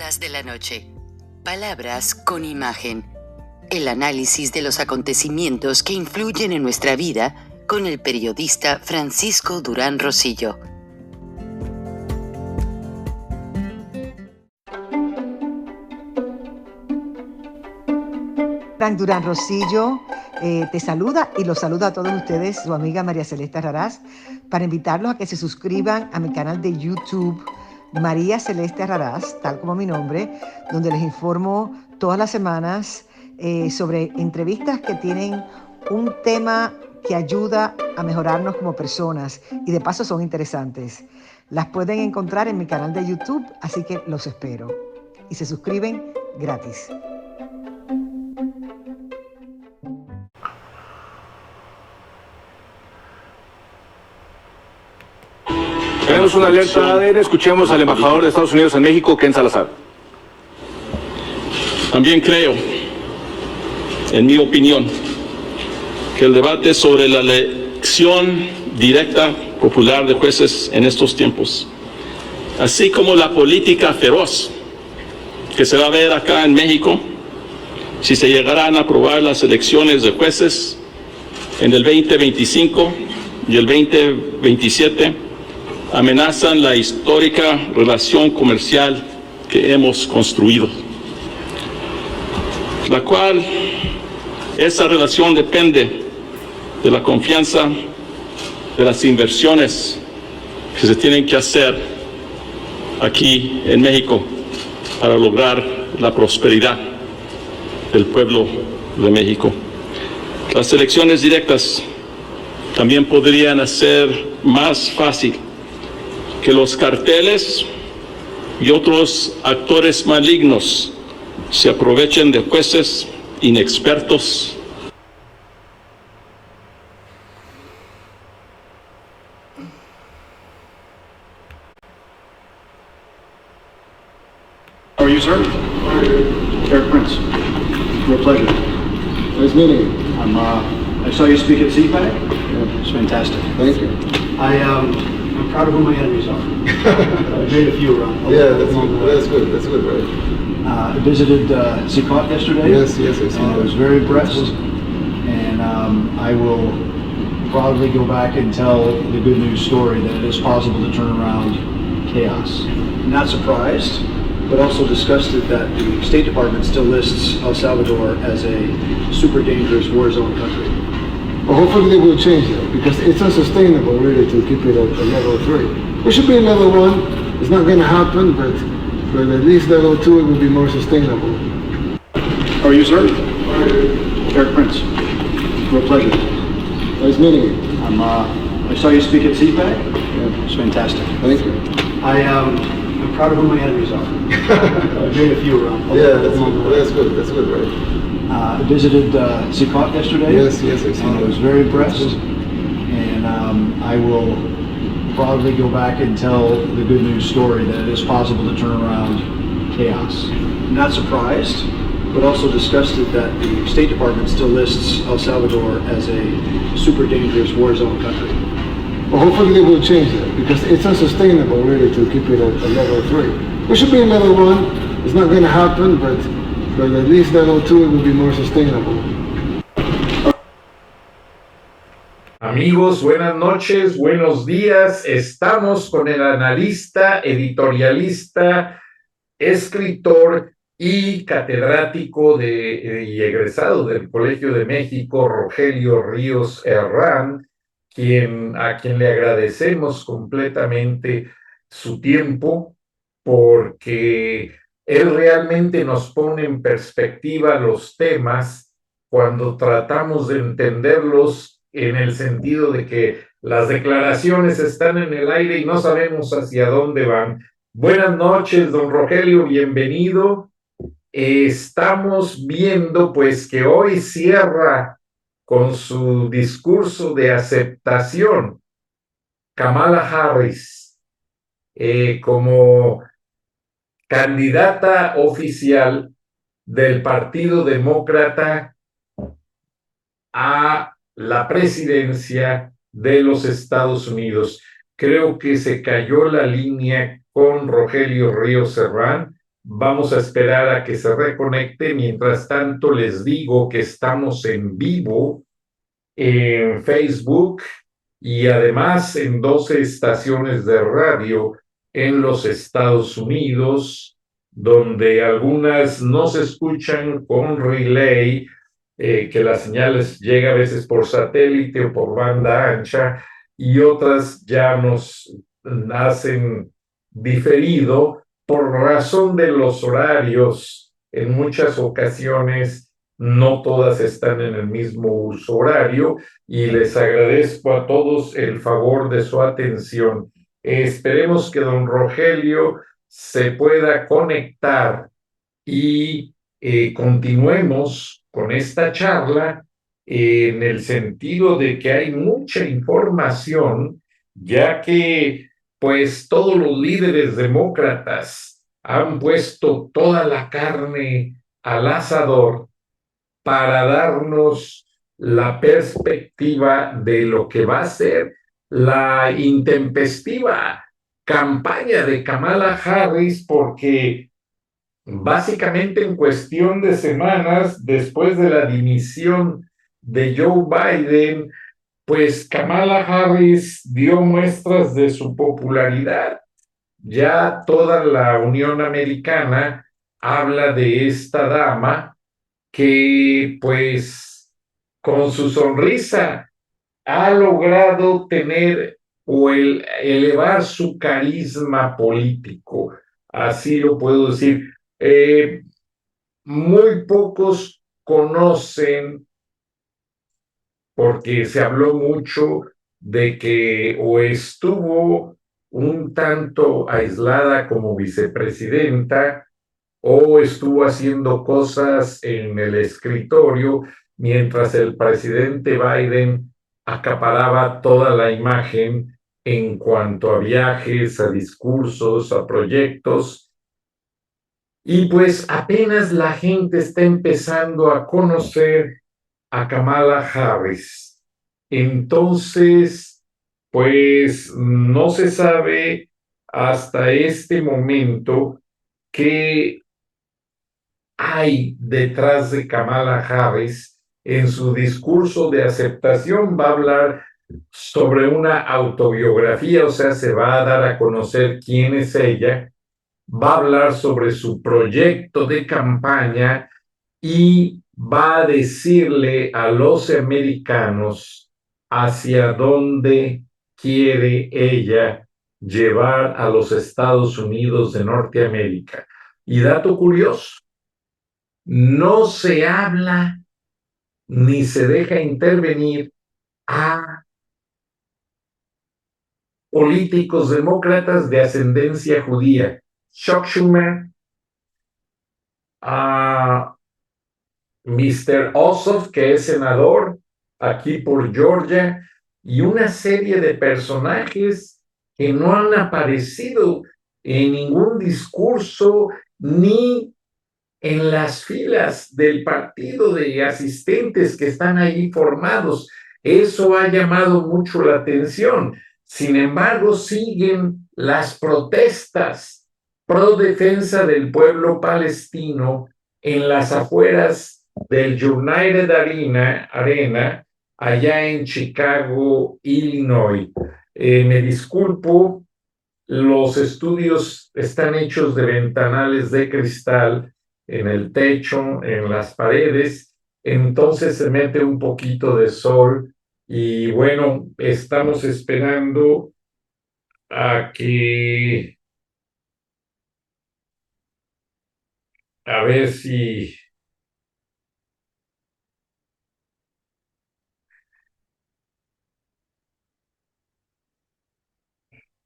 Palabras de la noche. Palabras con imagen. El análisis de los acontecimientos que influyen en nuestra vida con el periodista Francisco Durán Rosillo. Frank Durán Rosillo te saluda y los saluda a todos ustedes, su amiga María Celeste Raraz, para invitarlos a que se suscriban a mi canal de YouTube, María Celeste Raraz, tal como mi nombre, donde les informo todas las semanas sobre entrevistas que tienen un tema que ayuda a mejorarnos como personas y de paso son interesantes. Las pueden encontrar en mi canal de YouTube, así que los espero. Y se suscriben gratis. Tenemos una alerta ADN, escuchemos al embajador de Estados Unidos en México, Ken Salazar. También creo, en mi opinión, que el debate sobre la elección directa popular de jueces en estos tiempos, así como la política feroz que se va a ver acá en México, si se llegarán a aprobar las elecciones de jueces en el 2025 y el 2027, amenazan la histórica relación comercial que hemos construido, la cual esa relación depende de la confianza de las inversiones que se tienen que hacer aquí en México para lograr la prosperidad del pueblo de México. Las elecciones directas también podrían hacer más fácil que los carteles y otros actores malignos se aprovechen de jueces inexpertos. How are you, sir? Eric Prince. Real pleasure. Nice meeting you. I saw you speak at CPAC. Yeah. It's fantastic. Thank you. I'm proud of who my enemies are. I've made a few around. Yeah, that's good. That's good, right? I visited CPAC yesterday. Yes, I saw and I that. was very impressed. And I will proudly go back and tell the good news story that it is possible to turn around chaos. Not surprised, but also disgusted that the State Department still lists El Salvador as a super dangerous war zone country. Well, hopefully they will change that because it's unsustainable really to keep it at level 3. We should be in level 1. It's not going to happen, but at least level 2 it will be more sustainable. How are you, sir? Eric Prince. Real pleasure. Nice meeting you. I saw you speak at CPAC. Yeah. It's fantastic. Thank you. I'm proud of who my enemies are. I've made a few around. Yeah, that's good. That's good, right? I visited CPAC yesterday. Yes, I saw and I that. was very impressed. And I will proudly go back and tell the good news story that it is possible to turn around chaos. Not surprised, but also disgusted that the State Department still lists El Salvador as a super dangerous war zone country. Well, hopefully they will change that because it's unsustainable really to keep it at level 3. We should be in level 1. It's not going to happen, but at least level 2 it will be more sustainable. Amigos, buenas noches, buenos días. Estamos con el analista, editorialista, escritor y catedrático y egresado del Colegio de México, Rogelio Ríos Herrán, a quien le agradecemos completamente su tiempo, porque él realmente nos pone en perspectiva los temas cuando tratamos de entenderlos en el sentido de que las declaraciones están en el aire y no sabemos hacia dónde van. Buenas noches, don Rogelio, bienvenido. Estamos viendo pues que hoy cierra con su discurso de aceptación Kamala Harris como candidata oficial del Partido Demócrata a la presidencia de los Estados Unidos. Creo que se cayó la línea con Rogelio Ríos Herrán. Vamos a esperar a que se reconecte. Mientras tanto, les digo que estamos en vivo en Facebook y además en 12 estaciones de radio en los Estados Unidos, donde algunas no se escuchan con relay, que la señal llega a veces por satélite o por banda ancha, y otras ya nos hacen diferido por razón de los horarios. En muchas ocasiones no todas están en el mismo uso horario, y les agradezco a todos el favor de su atención. Esperemos que don Rogelio se pueda conectar y continuemos con esta charla en el sentido de que hay mucha información, ya que pues todos los líderes demócratas han puesto toda la carne al asador para darnos la perspectiva de lo que va a ser la intempestiva campaña de Kamala Harris, porque básicamente en cuestión de semanas después de la dimisión de Joe Biden, pues Kamala Harris dio muestras de su popularidad. Ya toda la Unión Americana habla de esta dama que pues con su sonrisa ha logrado tener o elevar su carisma político, así lo puedo decir. Muy pocos conocen, porque se habló mucho de que o estuvo un tanto aislada como vicepresidenta, o estuvo haciendo cosas en el escritorio mientras el presidente Biden acaparaba toda la imagen en cuanto a viajes, a discursos, a proyectos. Y pues apenas la gente está empezando a conocer a Kamala Harris. Entonces, pues no se sabe hasta este momento qué hay detrás de Kamala Harris. En su discurso de aceptación va a hablar sobre una autobiografía, o sea, se va a dar a conocer quién es ella, va a hablar sobre su proyecto de campaña y va a decirle a los americanos hacia dónde quiere ella llevar a los Estados Unidos de Norteamérica. Y dato curioso, no se habla ni se deja intervenir a políticos demócratas de ascendencia judía. Chuck Schumer, a Mr. Ossoff, que es senador aquí por Georgia, y una serie de personajes que no han aparecido en ningún discurso ni en las filas del partido de asistentes que están ahí formados. Eso ha llamado mucho la atención. Sin embargo, siguen las protestas pro defensa del pueblo palestino en las afueras del United Arena, allá en Chicago, Illinois. Me disculpo, los estudios están hechos de ventanales de cristal en el techo, en las paredes, entonces se mete un poquito de sol y bueno, estamos esperando a que, a ver si,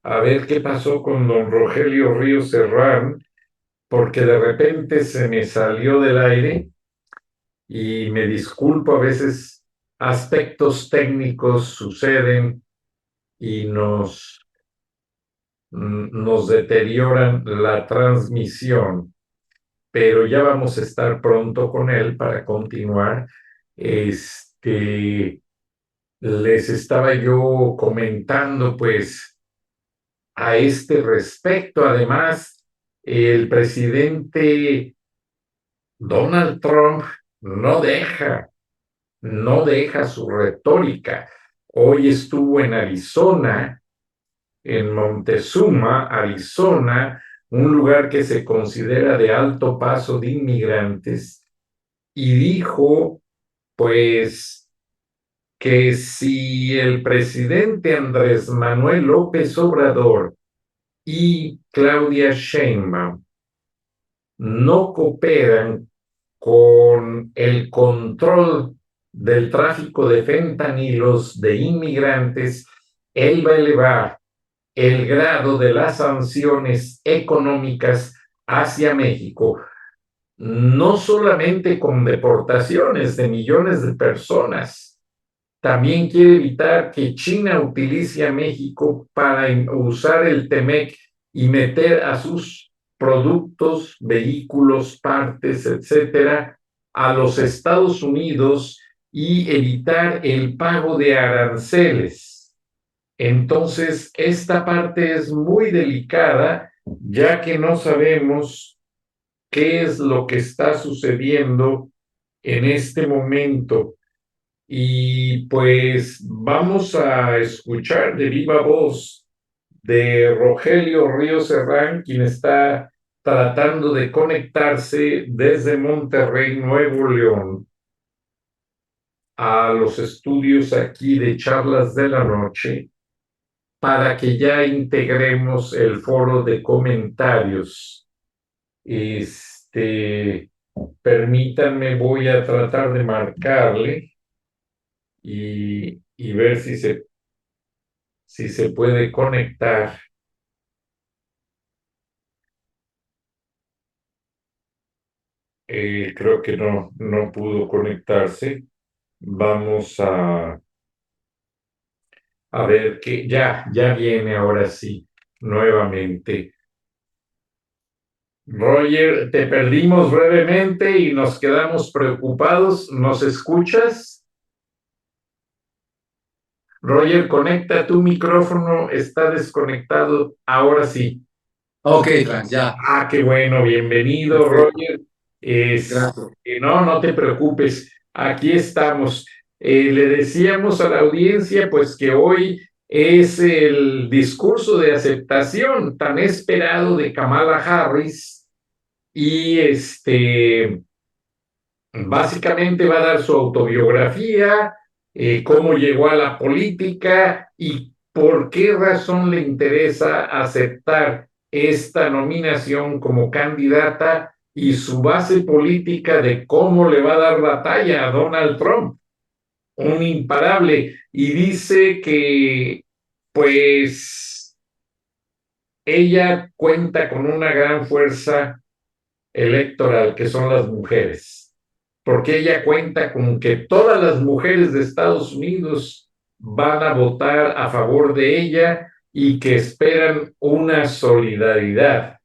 a ver qué pasó con don Rogelio Ríos Serrán, porque de repente se me salió del aire y me disculpo, a veces aspectos técnicos suceden y nos deterioran la transmisión, pero ya vamos a estar pronto con él para continuar. Les estaba yo comentando, pues, a este respecto. Además, el presidente Donald Trump no deja su retórica. Hoy estuvo en Arizona, en Montezuma, Arizona, un lugar que se considera de alto paso de inmigrantes, y dijo, pues, que si el presidente Andrés Manuel López Obrador y Claudia Sheinbaum no cooperan con el control del tráfico de fentanilos de inmigrantes, él va a elevar el grado de las sanciones económicas hacia México, no solamente con deportaciones de millones de personas, también quiere evitar que China utilice a México para usar el TEMEC y meter a sus productos, vehículos, partes, etcétera, a los Estados Unidos y evitar el pago de aranceles. Entonces, esta parte es muy delicada, ya que no sabemos qué es lo que está sucediendo en este momento. Y pues vamos a escuchar de viva voz de Rogelio Ríos Serrán, quien está tratando de conectarse desde Monterrey, Nuevo León, a los estudios aquí de Charlas de la Noche, para que ya integremos el foro de comentarios. Permítanme, voy a tratar de marcarle y ver si se puede conectar. Creo que no pudo conectarse. Vamos a ver que ya viene ahora sí, nuevamente. Roger, te perdimos brevemente y nos quedamos preocupados. ¿Nos escuchas? Roger, conecta tu micrófono, está desconectado. Ahora sí. Ok, Frank, ya. Ah, qué bueno, bienvenido, Roger. Gracias. No te preocupes, aquí estamos. Le decíamos a la audiencia, pues, que hoy es el discurso de aceptación tan esperado de Kamala Harris y básicamente va a dar su autobiografía, cómo llegó a la política y por qué razón le interesa aceptar esta nominación como candidata y su base política de cómo le va a dar batalla a Donald Trump, un imparable. Y dice que, pues, ella cuenta con una gran fuerza electoral, que son las mujeres, porque ella cuenta con que todas las mujeres de Estados Unidos van a votar a favor de ella y que esperan una solidaridad.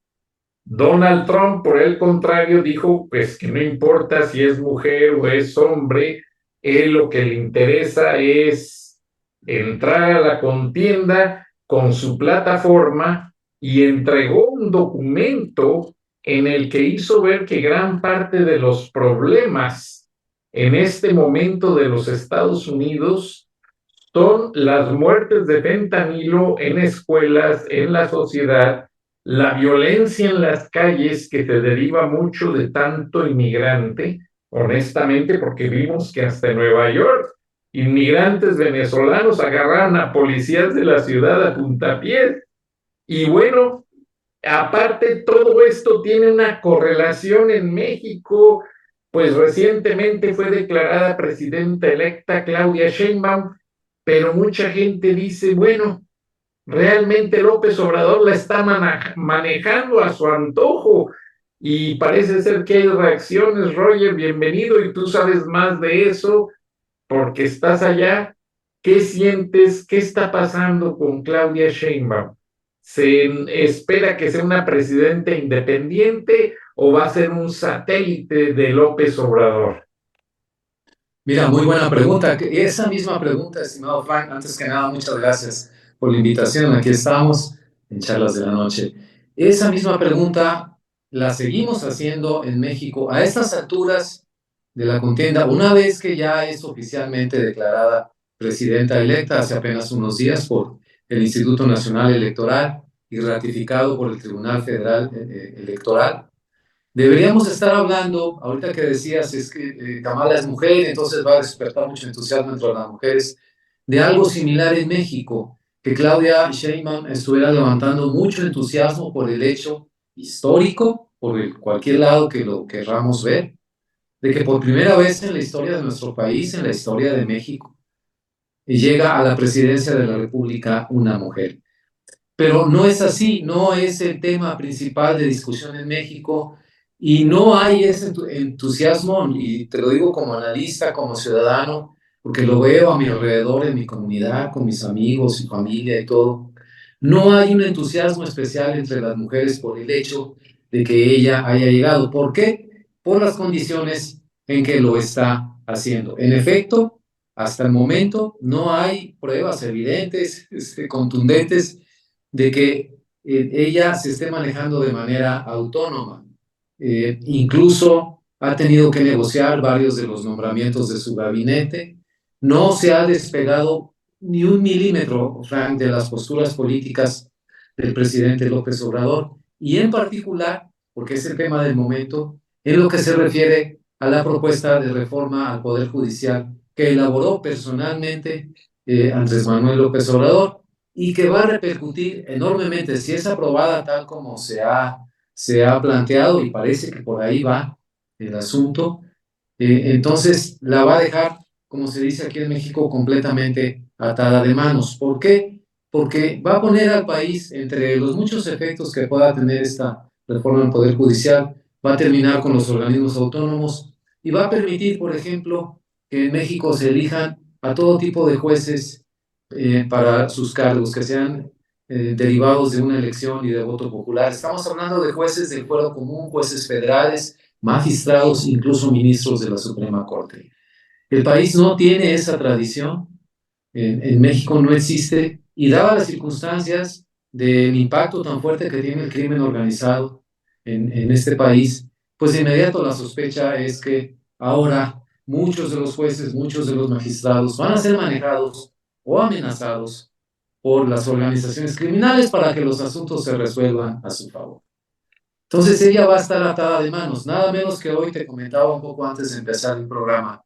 Donald Trump, por el contrario, dijo pues que no importa si es mujer o es hombre, él lo que le interesa es entrar a la contienda con su plataforma, y entregó un documento en el que hizo ver que gran parte de los problemas en este momento de los Estados Unidos son las muertes de fentanilo en escuelas, en la sociedad, la violencia en las calles, que se deriva mucho de tanto inmigrante, honestamente, porque vimos que hasta en Nueva York inmigrantes venezolanos agarraron a policías de la ciudad a puntapiés. Y bueno, aparte, todo esto tiene una correlación en México, pues recientemente fue declarada presidenta electa Claudia Sheinbaum, pero mucha gente dice, bueno, realmente López Obrador la está manejando a su antojo, y parece ser que hay reacciones. Roger, bienvenido, y tú sabes más de eso porque estás allá. ¿Qué sientes? ¿Qué está pasando con Claudia Sheinbaum? ¿Se espera que sea una presidenta independiente o va a ser un satélite de López Obrador? Mira, muy buena pregunta. Esa misma pregunta, estimado Frank, antes que nada, muchas gracias por la invitación. Aquí estamos en Charlas de la Noche. Esa misma pregunta la seguimos haciendo en México a estas alturas de la contienda, una vez que ya es oficialmente declarada presidenta electa hace apenas unos días por el Instituto Nacional Electoral y ratificado por el Tribunal Federal Electoral. Deberíamos estar hablando, ahorita que decías, es que Kamala es mujer, entonces va a despertar mucho entusiasmo entre las mujeres, de algo similar en México, que Claudia Sheinbaum estuviera levantando mucho entusiasmo por el hecho histórico, por cualquier lado que lo querramos ver, de que por primera vez en la historia de nuestro país, en la historia de México, llega a la presidencia de la República una mujer. Pero no es así, no es el tema principal de discusión en México y no hay ese entusiasmo, y te lo digo como analista, como ciudadano, porque lo veo a mi alrededor, en mi comunidad, con mis amigos y familia y todo. No hay un entusiasmo especial entre las mujeres por el hecho de que ella haya llegado. ¿Por qué? Por las condiciones en que lo está haciendo. En efecto, hasta el momento no hay pruebas evidentes, contundentes, de que ella se esté manejando de manera autónoma. Incluso ha tenido que negociar varios de los nombramientos de su gabinete. No se ha despegado ni un milímetro, Frank, de las posturas políticas del presidente López Obrador, y en particular, porque es el tema del momento, en lo que se refiere a la propuesta de reforma al Poder Judicial que elaboró personalmente Andrés Manuel López Obrador, y que va a repercutir enormemente si es aprobada tal como se ha planteado, y parece que por ahí va el asunto. Entonces la va a dejar, como se dice aquí en México, completamente atada de manos. ¿Por qué? Porque va a poner al país, entre los muchos efectos que pueda tener esta reforma del Poder Judicial, va a terminar con los organismos autónomos y va a permitir, por ejemplo, que en México se elijan a todo tipo de jueces para sus cargos, que sean derivados de una elección y de voto popular. Estamos hablando de jueces del fuero común, jueces federales, magistrados, incluso ministros de la Suprema Corte. El país no tiene esa tradición, en México no existe, y dadas las circunstancias del impacto tan fuerte que tiene el crimen organizado en este país, pues de inmediato la sospecha es que ahora muchos de los jueces, muchos de los magistrados van a ser manejados o amenazados por las organizaciones criminales para que los asuntos se resuelvan a su favor. Entonces ella va a estar atada de manos, nada menos que hoy te comentaba un poco antes de empezar el programa.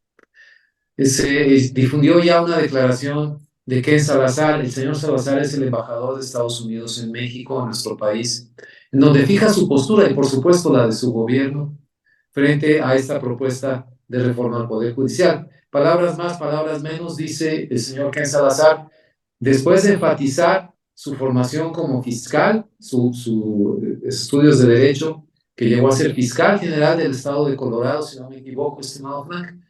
Se difundió ya una declaración de Ken Salazar. El señor Salazar es el embajador de Estados Unidos en México, en nuestro país, en donde fija su postura y por supuesto la de su gobierno frente a esta propuesta de reforma al Poder Judicial. Palabras más, palabras menos, dice el señor Ken Salazar, después de enfatizar su formación como fiscal, sus estudios de derecho, que llegó a ser fiscal general del estado de Colorado, si no me equivoco, estimado Frank,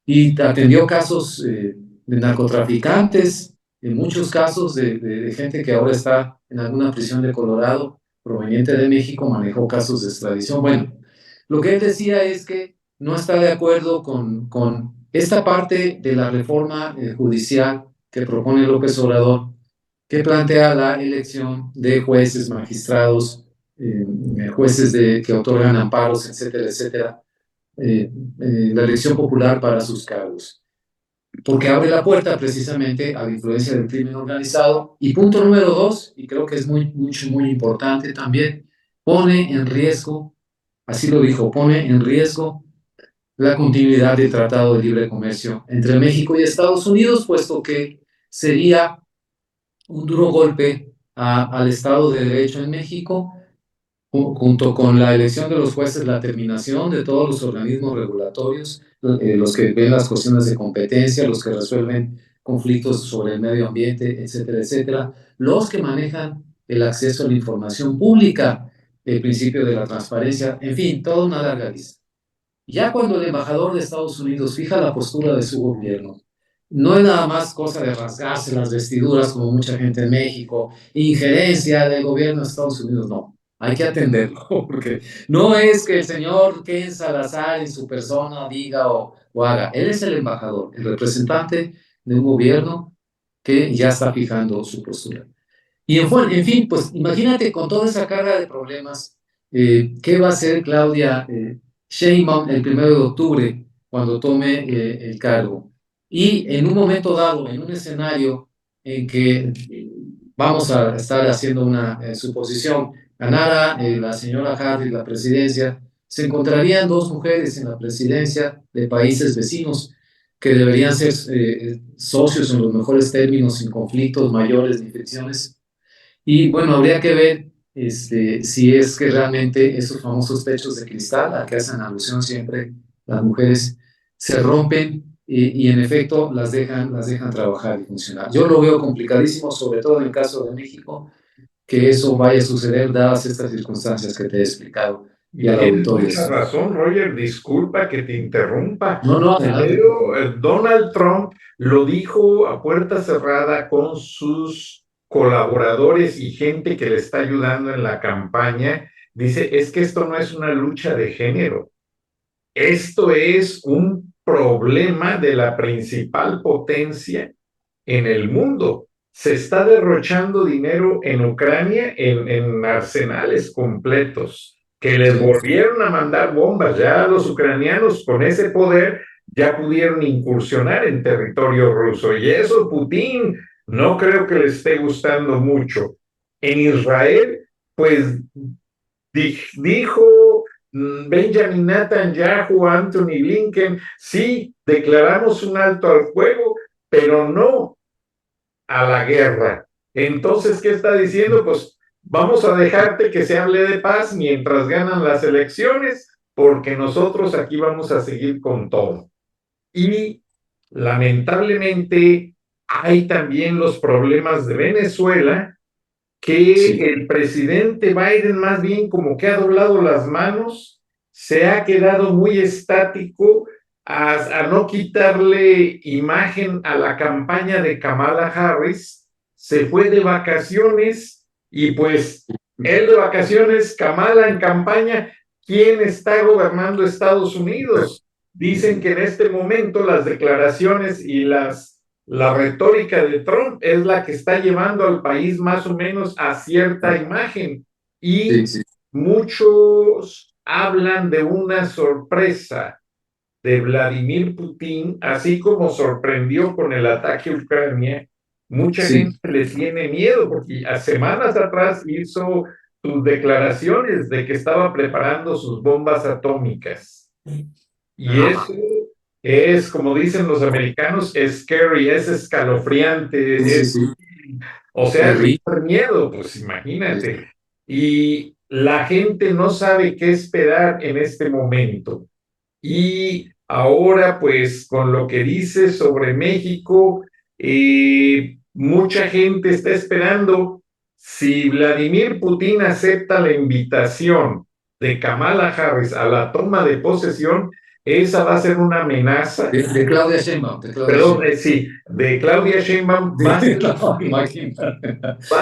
y atendió casos de narcotraficantes, en muchos casos de gente que ahora está en alguna prisión de Colorado, proveniente de México, manejó casos de extradición. Bueno, lo que él decía es que no está de acuerdo con esta parte de la reforma judicial que propone López Obrador, que plantea la elección de jueces, magistrados, jueces que otorgan amparos, etcétera, etcétera, la elección popular para sus cargos, porque abre la puerta precisamente a la influencia del crimen organizado. Y punto número dos, y creo que es muy importante también, pone en riesgo, así lo dijo, pone en riesgo la continuidad del Tratado de Libre Comercio entre México y Estados Unidos, puesto que sería un duro golpe al Estado de Derecho en México, junto con la elección de los jueces, la terminación de todos los organismos regulatorios, los que ven las cuestiones de competencia, los que resuelven conflictos sobre el medio ambiente, etcétera, etcétera, los que manejan el acceso a la información pública, el principio de la transparencia, en fin, toda una larga lista. Ya cuando el embajador de Estados Unidos fija la postura de su gobierno, no es nada más cosa de rasgarse las vestiduras como mucha gente en México, injerencia del gobierno de Estados Unidos, no. Hay que atenderlo, porque no es que el señor Ken Salazar en su persona diga o haga. Él es el embajador, el representante de un gobierno que ya está fijando su postura. Y en fin, pues imagínate con toda esa carga de problemas, ¿qué va a hacer Claudia Sheinbaum el 1 de octubre cuando tome el cargo? Y en un momento dado, en un escenario en que vamos a estar haciendo una suposición, ganara la señora Harris la presidencia, se encontrarían dos mujeres en la presidencia de países vecinos que deberían ser socios en los mejores términos, sin conflictos mayores ni fricciones. Y bueno, habría que ver si es que realmente esos famosos techos de cristal a que hacen alusión siempre las mujeres se rompen y en efecto las dejan trabajar y funcionar. Yo lo veo complicadísimo, sobre todo en el caso de México, que eso vaya a suceder dadas estas circunstancias que te he explicado y al Tienes auditorio. mucha razón, Roger. Disculpa que te interrumpa. No, no, adelante. Pero Donald Trump lo dijo a puerta cerrada con sus colaboradores y gente que le está ayudando en la campaña. Dice, es que esto no es una lucha de género. Esto es un problema de la principal potencia en el mundo. Se está derrochando dinero en Ucrania en arsenales completos que les volvieron a mandar bombas. Ya los ucranianos con ese poder ya pudieron incursionar en territorio ruso y eso Putin no creo que le esté gustando mucho. En Israel, pues dijo Benjamin Netanyahu, Anthony Blinken, sí, declaramos un alto al fuego, pero no a la guerra. Entonces, ¿qué está diciendo? Pues vamos a dejarte que se hable de paz mientras ganan las elecciones, porque nosotros aquí vamos a seguir con todo. Y lamentablemente hay también los problemas de Venezuela, que sí, el presidente Biden más bien como que ha doblado las manos, se ha quedado muy estático a no quitarle imagen a la campaña de Kamala Harris, se fue de vacaciones y pues él de vacaciones, Kamala en campaña. ¿Quién está gobernando Estados Unidos? Dicen que en este momento las declaraciones y la retórica de Trump es la que está llevando al país más o menos a cierta imagen y muchos hablan de una sorpresa de Vladimir Putin, así como sorprendió con el ataque a Ucrania. Mucha gente le tiene miedo porque a semanas atrás hizo sus declaraciones de que estaba preparando sus bombas atómicas. Y eso es, como dicen los americanos, scary, es escalofriante, o sea, es miedo, pues imagínate. Y la gente no sabe qué esperar en este momento. Y ahora, pues, con lo que dice sobre México, mucha gente está esperando si Vladimir Putin acepta la invitación de Kamala Harris a la toma de posesión. Esa va a ser una amenaza. De Claudia Sheinbaum. Perdón, sí, de Claudia Sheinbaum va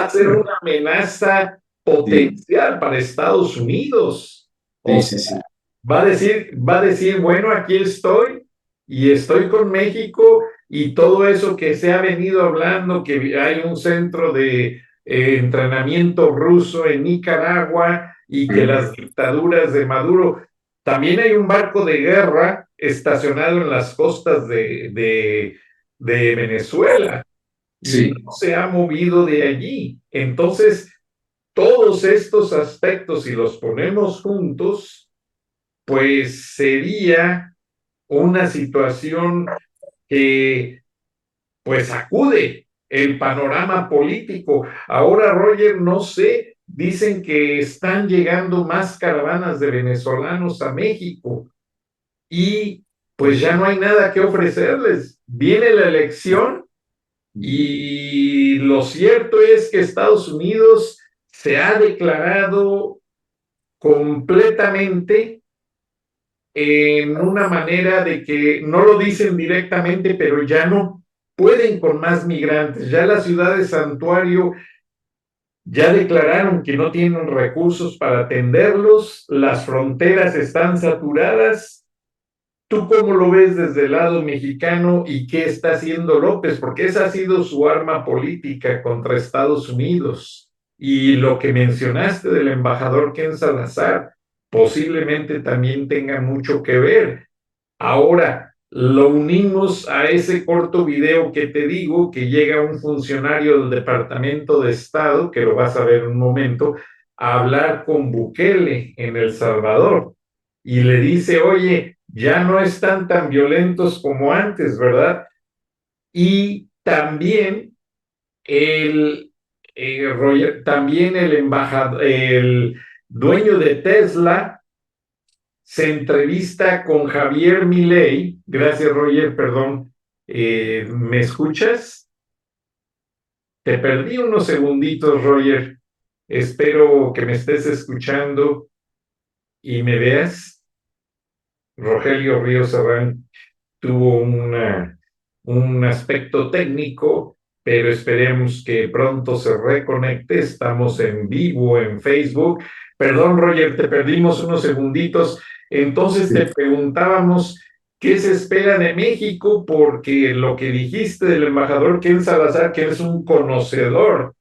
a ser una amenaza potencial para Estados Unidos. Va a decir, bueno, aquí estoy y estoy con México y todo eso que se ha venido hablando, que hay un centro de entrenamiento ruso en Nicaragua y que las dictaduras de Maduro, también hay un barco de guerra estacionado en las costas de Venezuela. Y no se ha movido de allí. Entonces, todos estos aspectos, si los ponemos juntos, pues sería una situación que pues sacude el panorama político. Ahora, Roger, no sé, dicen que están llegando más caravanas de venezolanos a México y pues ya no hay nada que ofrecerles. Viene la elección y lo cierto es que Estados Unidos se ha declarado completamente en una manera de que no lo dicen directamente, pero ya no pueden con más migrantes. Ya la ciudad de Santuario ya declararon que no tienen recursos para atenderlos, las fronteras están saturadas ¿Tú cómo lo ves desde el lado mexicano y qué está haciendo López? Porque esa ha sido su arma política contra Estados Unidos. Y lo que mencionaste del embajador Ken Salazar posiblemente también tenga mucho que ver. Ahora, lo unimos a ese corto video que te digo, que llega un funcionario del Departamento de Estado, que lo vas a ver en un momento, a hablar con Bukele en El Salvador. Y le dice, oye, ya no están tan violentos como antes, ¿verdad? Y también también el embajador, el dueño de Tesla se entrevista con Javier Milei. Gracias, Roger, perdón. ¿Me escuchas? Te perdí unos segunditos, Roger. Espero que me estés escuchando y me veas. Rogelio Ríos Serrán tuvo un aspecto técnico, pero esperemos que pronto se reconecte. Estamos en vivo en Facebook. Perdón, Roger, te perdimos unos segunditos. Entonces te preguntábamos qué se espera de México, porque lo que dijiste del embajador Ken Salazar, que es un conocedor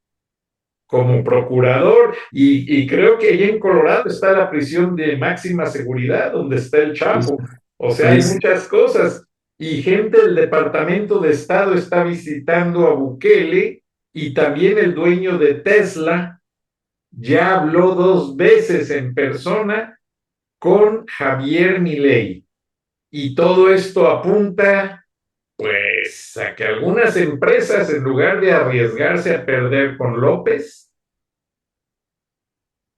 como procurador, y creo que allí en Colorado está la prisión de máxima seguridad, donde está el Chapo. O sea, hay muchas cosas. Y gente del Departamento de Estado está visitando a Bukele, y también el dueño de Tesla ya habló 2 veces en persona con Javier Milei. Y todo esto apunta, pues, a que algunas empresas, en lugar de arriesgarse a perder con López,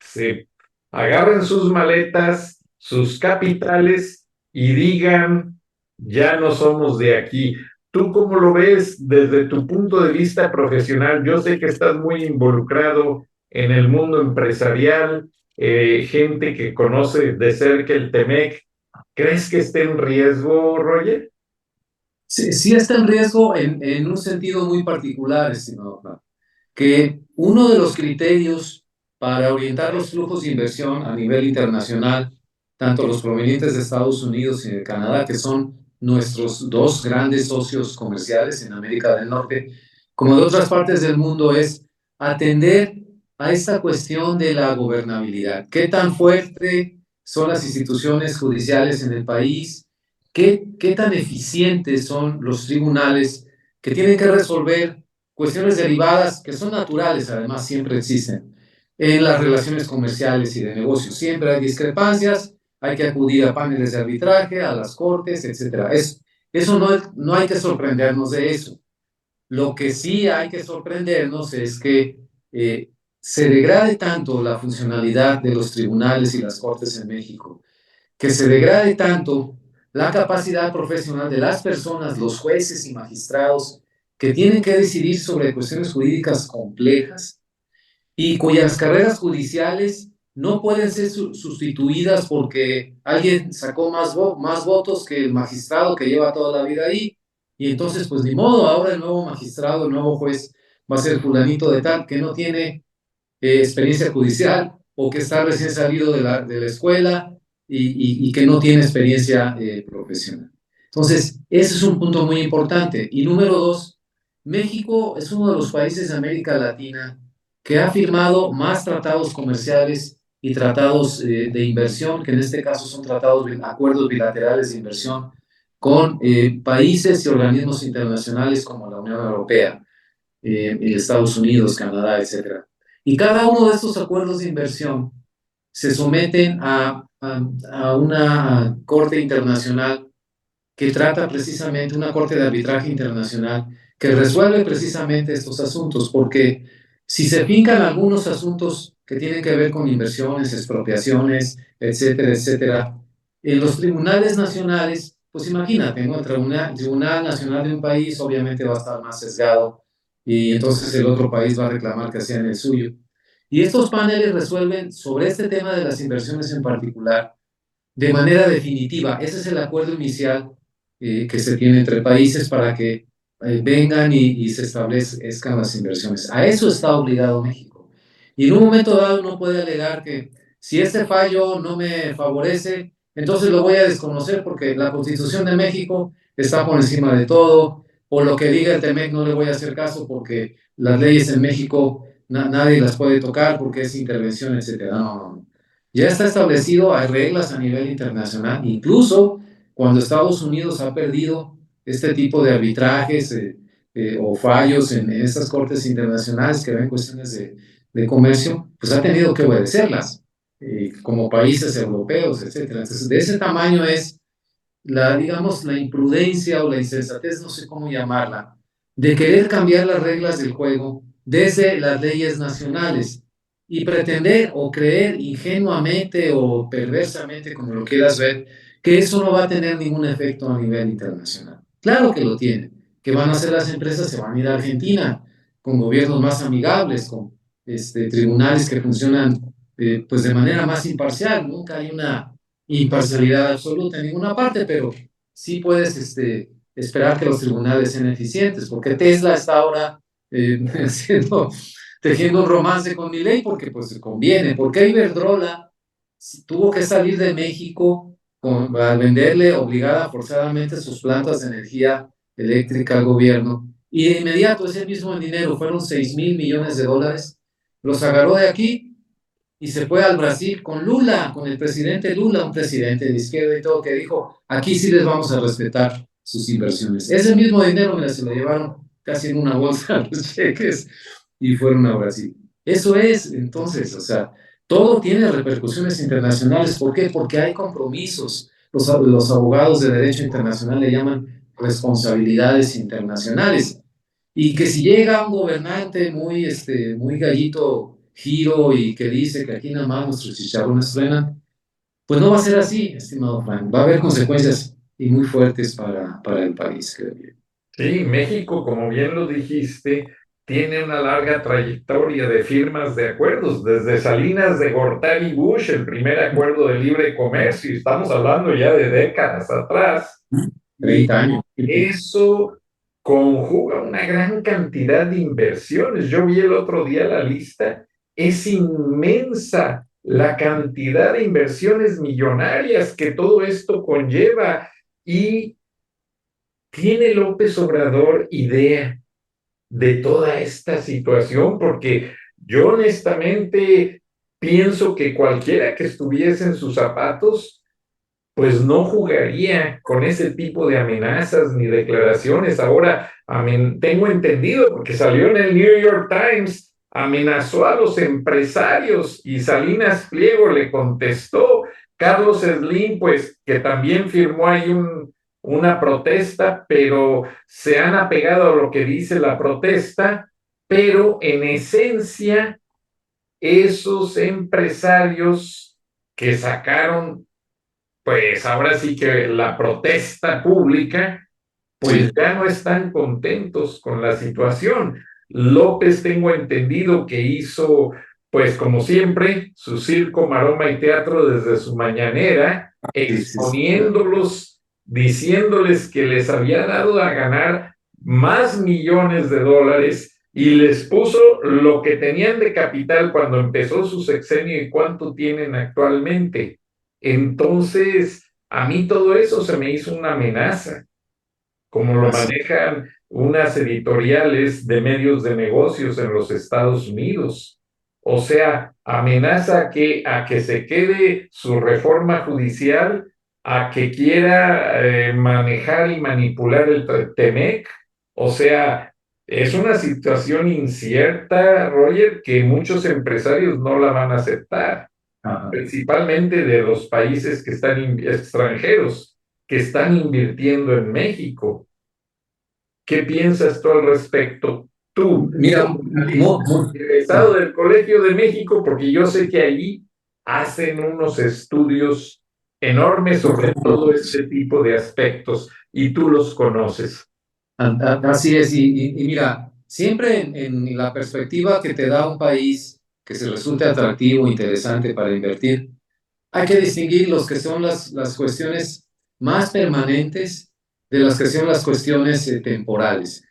se agarren sus maletas, sus capitales y digan, ya no somos de aquí. ¿Tú cómo lo ves desde tu punto de vista profesional? Yo sé que estás muy involucrado en el mundo empresarial, gente que conoce de cerca el Temec. ¿Crees que esté en riesgo, Roger? Sí, sí está en riesgo en un sentido muy particular, estimado Juan, que uno de los criterios para orientar los flujos de inversión a nivel internacional, tanto los provenientes de Estados Unidos y de Canadá, que son nuestros 2 grandes socios comerciales en América del Norte, como de otras partes del mundo, es atender a esta cuestión de la gobernabilidad. ¿Qué tan fuerte son las instituciones judiciales en el país? ¿Qué tan eficientes son los tribunales que tienen que resolver cuestiones derivadas que son naturales, además siempre existen en las relaciones comerciales y de negocios? Siempre hay discrepancias, hay que acudir a paneles de arbitraje, a las cortes, etc. Eso no hay que sorprendernos de eso. Lo que sí hay que sorprendernos es que se degrade tanto la funcionalidad de los tribunales y las cortes en México, que se degrade tanto la capacidad profesional de las personas, los jueces y magistrados, que tienen que decidir sobre cuestiones jurídicas complejas y cuyas carreras judiciales no pueden ser sustituidas porque alguien sacó más votos que el magistrado que lleva toda la vida ahí, y entonces pues ni modo, ahora el nuevo magistrado, el nuevo juez va a ser fulanito de tal que no tiene experiencia judicial o que está recién salido de la escuela y que no tiene experiencia profesional. Entonces, ese es un punto muy importante. Y número 2, México es uno de los países de América Latina que ha firmado más tratados comerciales y tratados de inversión, que en este caso son acuerdos bilaterales de inversión con países y organismos internacionales como la Unión Europea, Estados Unidos, Canadá, etc. Y cada uno de estos acuerdos de inversión se someten a una corte internacional que trata precisamente, una corte de arbitraje internacional que resuelve precisamente estos asuntos, porque si se fincan algunos asuntos que tienen que ver con inversiones, expropiaciones, etcétera, etcétera, en los tribunales nacionales, pues imagínate, ¿no? Entre un tribunal nacional de un país obviamente va a estar más sesgado y entonces el otro país va a reclamar que sea en el suyo. Y estos paneles resuelven sobre este tema de las inversiones en particular de manera definitiva. Ese es el acuerdo inicial que se tiene entre países para que vengan y se establezcan las inversiones. A eso está obligado México. Y en un momento dado uno puede alegar que si este fallo no me favorece, entonces lo voy a desconocer porque la Constitución de México está por encima de todo, o lo que diga el TEMEC no le voy a hacer caso porque las leyes en México nadie las puede tocar porque es intervención, etcétera. No, no, no. Ya está establecido, hay reglas a nivel internacional, incluso cuando Estados Unidos ha perdido este tipo de arbitrajes o fallos en estas cortes internacionales que ven cuestiones de comercio, pues ha tenido que obedecerlas, como países europeos, etcétera. Entonces, de ese tamaño es digamos, la imprudencia o la insensatez, no sé cómo llamarla, de querer cambiar las reglas del juego desde las leyes nacionales y pretender o creer ingenuamente o perversamente, como lo quieras ver, que eso no va a tener ningún efecto a nivel internacional. Claro que lo tiene. ¿Qué van a hacer las empresas? Se van a ir a Argentina con gobiernos más amigables, con tribunales que funcionan pues de manera más imparcial. Nunca hay una imparcialidad absoluta en ninguna parte, pero sí puedes esperar que los tribunales sean eficientes, porque Tesla está ahora haciendo, tejiendo un romance con Milei porque pues conviene, porque Iberdrola tuvo que salir de México a venderle obligada forzadamente sus plantas de energía eléctrica al gobierno, y de inmediato ese mismo dinero, fueron 6.000 millones de dólares, los agarró de aquí y se fue al Brasil con Lula, con el presidente Lula, un presidente de izquierda y todo, que dijo, aquí sí les vamos a respetar sus inversiones. Ese mismo dinero, mira, se lo llevaron casi en una bolsa los cheques y fueron a Brasil. Eso es, entonces, o sea, todo tiene repercusiones internacionales. ¿Por qué? Porque hay compromisos. Los abogados de derecho internacional le llaman responsabilidades internacionales. Y que si llega un gobernante muy gallito giro y que dice que aquí nada más nuestros chicharrones truenan, pues no va a ser así, estimado Frank. Va a haber consecuencias y muy fuertes para el país, creo yo. Sí, México, como bien lo dijiste, tiene una larga trayectoria de firmas de acuerdos, desde Salinas de Gortari Bush, el primer acuerdo de libre comercio, y estamos hablando ya de décadas atrás, y 30 años. eso conjuga una gran cantidad de inversiones. Yo vi el otro día la lista, es inmensa la cantidad de inversiones millonarias que todo esto conlleva, y ¿tiene López Obrador idea de toda esta situación? Porque yo honestamente pienso que cualquiera que estuviese en sus zapatos, pues no jugaría con ese tipo de amenazas ni declaraciones. Ahora, tengo entendido, porque salió en el New York Times, amenazó a los empresarios y Salinas Pliego le contestó. Carlos Slim, pues, que también firmó ahí una protesta, pero se han apegado a lo que dice la protesta, pero en esencia, esos empresarios que sacaron, pues ahora sí que la protesta pública, pues Sí. ya no están contentos con la situación. López, tengo entendido que hizo, pues como siempre, su circo, maroma y teatro desde su mañanera, Sí, sí, sí. exponiéndolos, diciéndoles que les había dado a ganar más millones de dólares, y les puso lo que tenían de capital cuando empezó su sexenio y cuánto tienen actualmente. Entonces, a mí todo eso se me hizo una amenaza, como lo Así. manejan unas editoriales de medios de negocios en los Estados Unidos. O sea, amenaza a que se quede su reforma judicial, a que quiera manejar y manipular el TEMEC. O sea, es una situación incierta, Roger, que muchos empresarios no la van a aceptar, Ajá. principalmente de los países que están extranjeros, que están invirtiendo en México. ¿Qué piensas tú al respecto? Tú, Mira, egresado del Colegio de México, porque yo sé que allí hacen unos estudios enormes sobre todo este tipo de aspectos y tú los conoces. así es, y mira, siempre en la perspectiva que te da un país que se resulte atractivo, interesante para invertir, hay que distinguir los que son las cuestiones más permanentes de las que son las cuestiones temporales.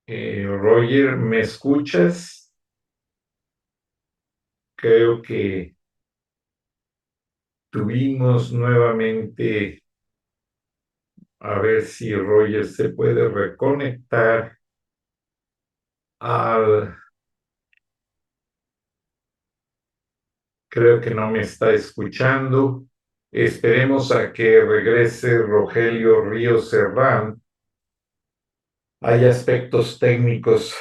Roger, ¿me escuchas? Creo que tuvimos nuevamente, a ver si Roger se puede reconectar al... Creo que no me está escuchando. Esperemos a que regrese Rogelio Ríos Serrán. Hay aspectos técnicos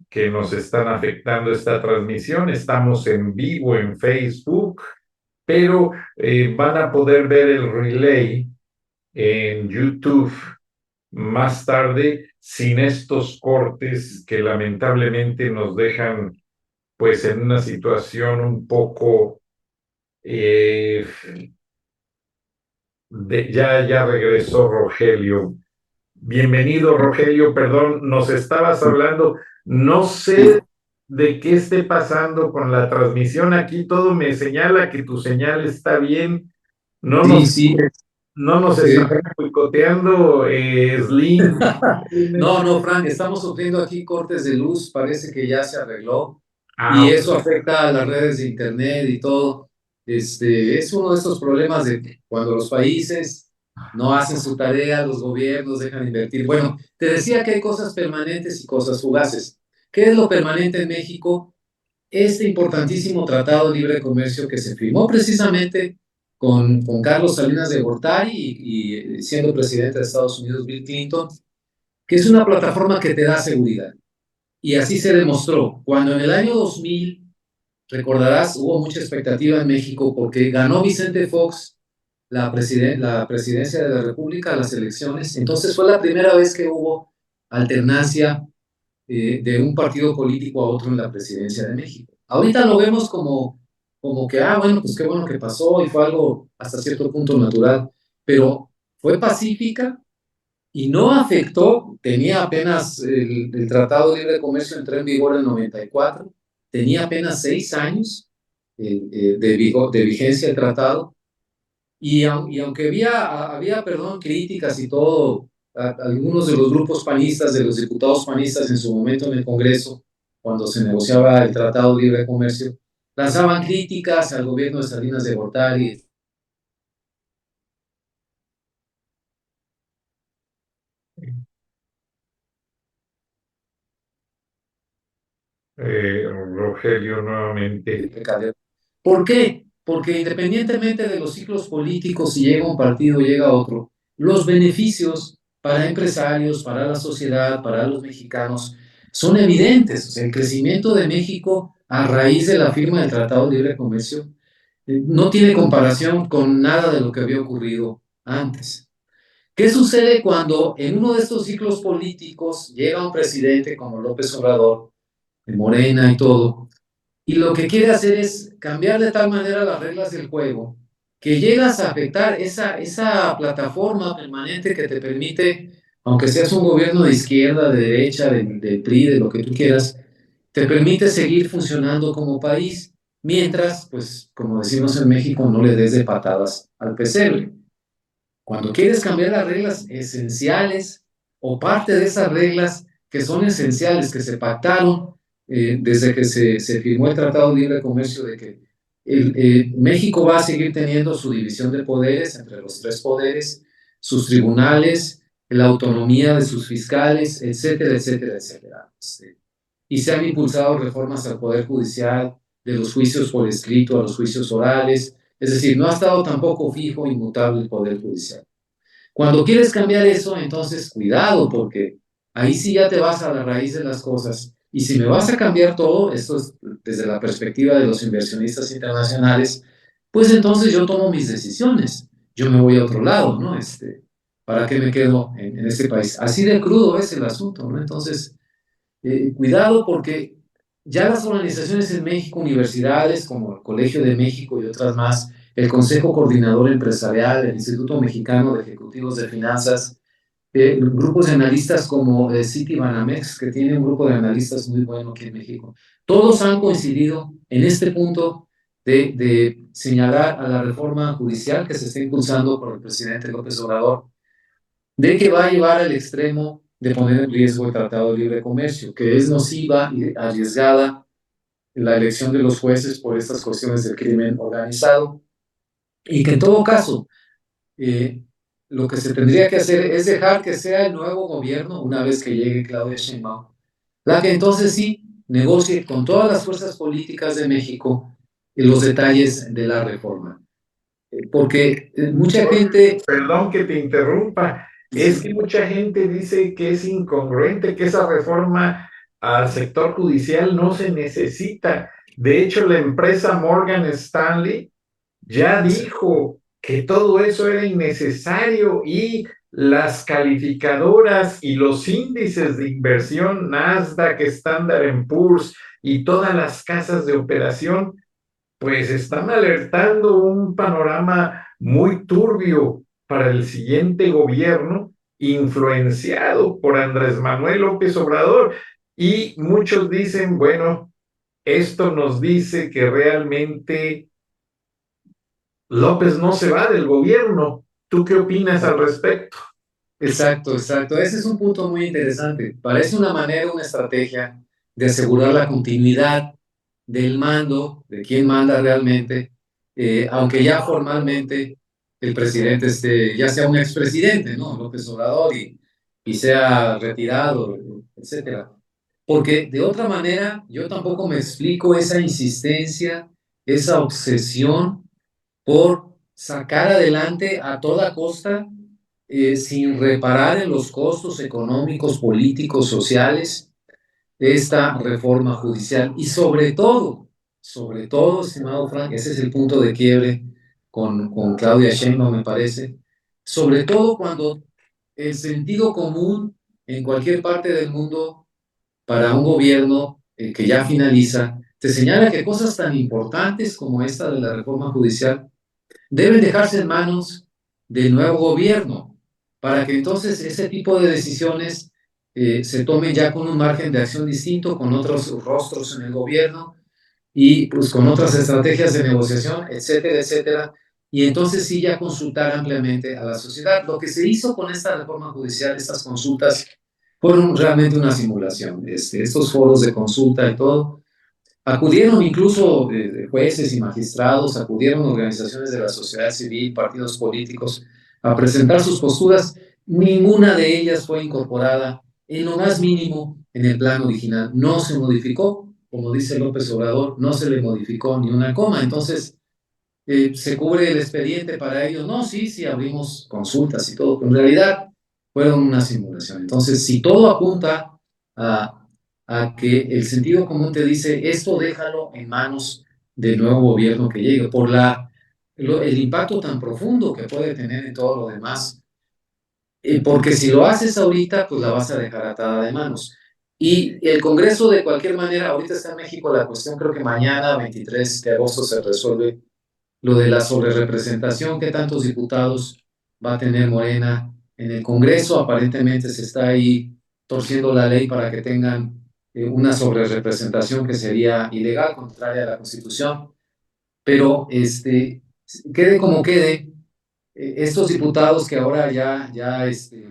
que nos están afectando esta transmisión. Estamos en vivo en Facebook, pero van a poder ver el relay en YouTube más tarde sin estos cortes que lamentablemente nos dejan pues en una situación un poco ya regresó Rogelio. Bienvenido, Rogelio, perdón, nos estabas hablando, no sé de qué esté pasando con la transmisión, aquí todo me señala que tu señal está bien, no Sí, nos, sí. no nos está boicoteando, Slim. No, no, Frank, estamos sufriendo aquí cortes de luz, parece que ya se arregló Ah, y eso afecta a las redes de internet y todo. Es uno de estos problemas de cuando los países no hacen su tarea, los gobiernos dejan de invertir. Bueno, te decía que hay cosas permanentes y cosas fugaces. ¿Qué es lo permanente en México? Este importantísimo tratado de libre comercio que se firmó precisamente con Carlos Salinas de Gortari y siendo presidente de Estados Unidos Bill Clinton, que es una plataforma que te da seguridad. Y así se demostró. Cuando en el año 2000, recordarás, hubo mucha expectativa en México porque ganó Vicente Fox la presidencia de la República, las elecciones. Entonces fue la primera vez que hubo alternancia de un partido político a otro en la presidencia de México. Ahorita lo vemos como que, bueno, pues qué bueno que pasó y fue algo hasta cierto punto natural, pero fue pacífica y no afectó, tenía apenas el Tratado de Libre Comercio entró en vigor en 94, tenía apenas 6 años de vigencia el tratado, y aunque perdón, críticas y todo, algunos de los grupos panistas, de los diputados panistas en su momento en el Congreso, cuando se negociaba el Tratado de Libre Comercio, lanzaban críticas al gobierno de Salinas de Gortari. Rogelio nuevamente. ¿Por qué? Porque independientemente de los ciclos políticos, si llega un partido, llega otro, los beneficios para empresarios, para la sociedad, para los mexicanos, son evidentes. O sea, el crecimiento de México a raíz de la firma del Tratado de Libre Comercio no tiene comparación con nada de lo que había ocurrido antes. ¿Qué sucede cuando en uno de estos ciclos políticos llega un presidente como López Obrador, de Morena y todo, y lo que quiere hacer es cambiar de tal manera las reglas del juego que llegas a afectar esa plataforma permanente que te permite, aunque seas un gobierno de izquierda, de derecha, del PRI, de lo que tú quieras, te permite seguir funcionando como país, mientras, pues, como decimos en México, no le des de patadas al pesebre. Cuando quieres cambiar las reglas esenciales o parte de esas reglas que son esenciales, que se pactaron desde que se firmó el Tratado de Libre Comercio, de que México va a seguir teniendo su división de poderes entre los 3 poderes, sus tribunales, la autonomía de sus fiscales, etcétera, etcétera, etcétera. Y se han impulsado reformas al Poder Judicial, de los juicios por escrito a los juicios orales, es decir, no ha estado tampoco fijo, inmutable el Poder Judicial. Cuando quieres cambiar eso, entonces cuidado, porque ahí sí ya te vas a la raíz de las cosas. Y si me vas a cambiar todo, esto es desde la perspectiva de los inversionistas internacionales, pues entonces yo tomo mis decisiones. Yo me voy a otro lado, ¿no? ¿Para qué me quedo en este país? Así de crudo es el asunto, ¿no? Entonces, cuidado porque ya las organizaciones en México, universidades como el Colegio de México y otras más, el Consejo Coordinador Empresarial, el Instituto Mexicano de Ejecutivos de Finanzas, grupos de analistas como Citibanamex, que tiene un grupo de analistas muy bueno aquí en México, todos han coincidido en este punto de señalar a la reforma judicial que se está impulsando por el presidente López Obrador, de que va a llevar al extremo de poner en riesgo el Tratado de Libre Comercio, que es nociva y arriesgada la elección de los jueces por estas cuestiones del crimen organizado, y que en todo caso, lo que se tendría que hacer es dejar que sea el nuevo gobierno, una vez que llegue Claudia Sheinbaum, la que entonces sí negocie con todas las fuerzas políticas de México los detalles de la reforma. Porque mucha gente... Perdón que te interrumpa, es que mucha gente dice que es incongruente, que esa reforma al sector judicial no se necesita. De hecho, la empresa Morgan Stanley ya dijo que todo eso era innecesario y las calificadoras y los índices de inversión Nasdaq, Standard & Poor's y todas las casas de operación pues están alertando un panorama muy turbio para el siguiente gobierno, influenciado por Andrés Manuel López Obrador. Y muchos dicen, bueno, esto nos dice que realmente López no se va del gobierno. ¿Tú qué opinas al respecto? Exacto, exacto. Ese es un punto muy interesante. Parece una manera, una estrategia de asegurar la continuidad del mando, de quién manda realmente, aunque ya formalmente el presidente ya sea un expresidente, ¿no? López Obrador, y sea retirado, etcétera. Porque de otra manera, yo tampoco me explico esa insistencia, esa obsesión por sacar adelante a toda costa, sin reparar en los costos económicos, políticos, sociales, esta reforma judicial. Y sobre todo, estimado Frank, ese es el punto de quiebre con Claudia Sheinbaum, me parece, sobre todo cuando el sentido común en cualquier parte del mundo para un gobierno que ya finaliza, te señala que cosas tan importantes como esta de la reforma judicial deben dejarse en manos del nuevo gobierno, para que entonces ese tipo de decisiones se tomen ya con un margen de acción distinto, con otros rostros en el gobierno y pues con otras estrategias de negociación, etcétera, etcétera. Y entonces sí ya consultar ampliamente a la sociedad. Lo que se hizo con esta reforma judicial, estas consultas, fueron realmente una simulación. Estos foros de consulta y todo, acudieron incluso jueces y magistrados, acudieron organizaciones de la sociedad civil, partidos políticos, a presentar sus posturas. Ninguna de ellas fue incorporada en lo más mínimo en el plan original. No se modificó, como dice López Obrador, no se le modificó ni una coma. Entonces, se cubre el expediente para ellos. No, sí, abrimos consultas y todo, pero en realidad fueron una simulación. Entonces, si todo apunta a que el sentido común te dice, esto déjalo en manos del nuevo gobierno que llegue, por el impacto tan profundo que puede tener en todo lo demás. Porque si lo haces ahorita, pues la vas a dejar atada de manos. Y el Congreso, de cualquier manera, ahorita está en México la cuestión, creo que mañana, 23 de agosto, se resuelve lo de la sobrerepresentación, que tantos diputados va a tener Morena en el Congreso. Aparentemente se está ahí torciendo la ley para que tengan una sobrerepresentación que sería ilegal, contraria a la Constitución. Pero quede como quede, estos diputados que ahora ya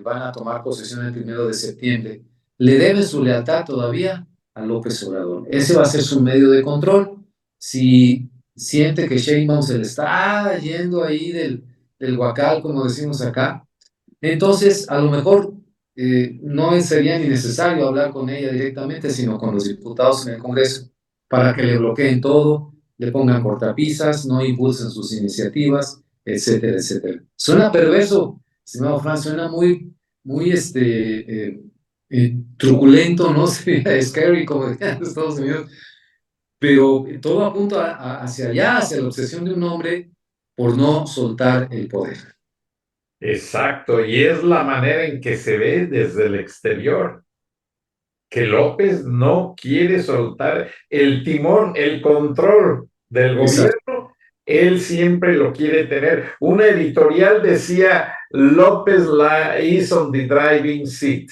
van a tomar posesión el 1 de septiembre, le deben su lealtad todavía a López Obrador. Ese va a ser su medio de control. Si siente que Sheinbaum se le está yendo ahí del huacal, como decimos acá, entonces a lo mejor no sería ni necesario hablar con ella directamente, sino con los diputados en el Congreso, para que le bloqueen todo, le pongan cortapisas, no impulsen sus iniciativas, etcétera, etcétera. Suena perverso, estimado Fran, suena muy truculento, ¿no? Scary, como decían en Estados Unidos, pero todo apunta hacia allá, hacia la obsesión de un hombre por no soltar el poder. Exacto, y es la manera en que se ve desde el exterior, que López no quiere soltar el timón, el control del gobierno, él siempre lo quiere tener. Una editorial decía, López is on the driving seat.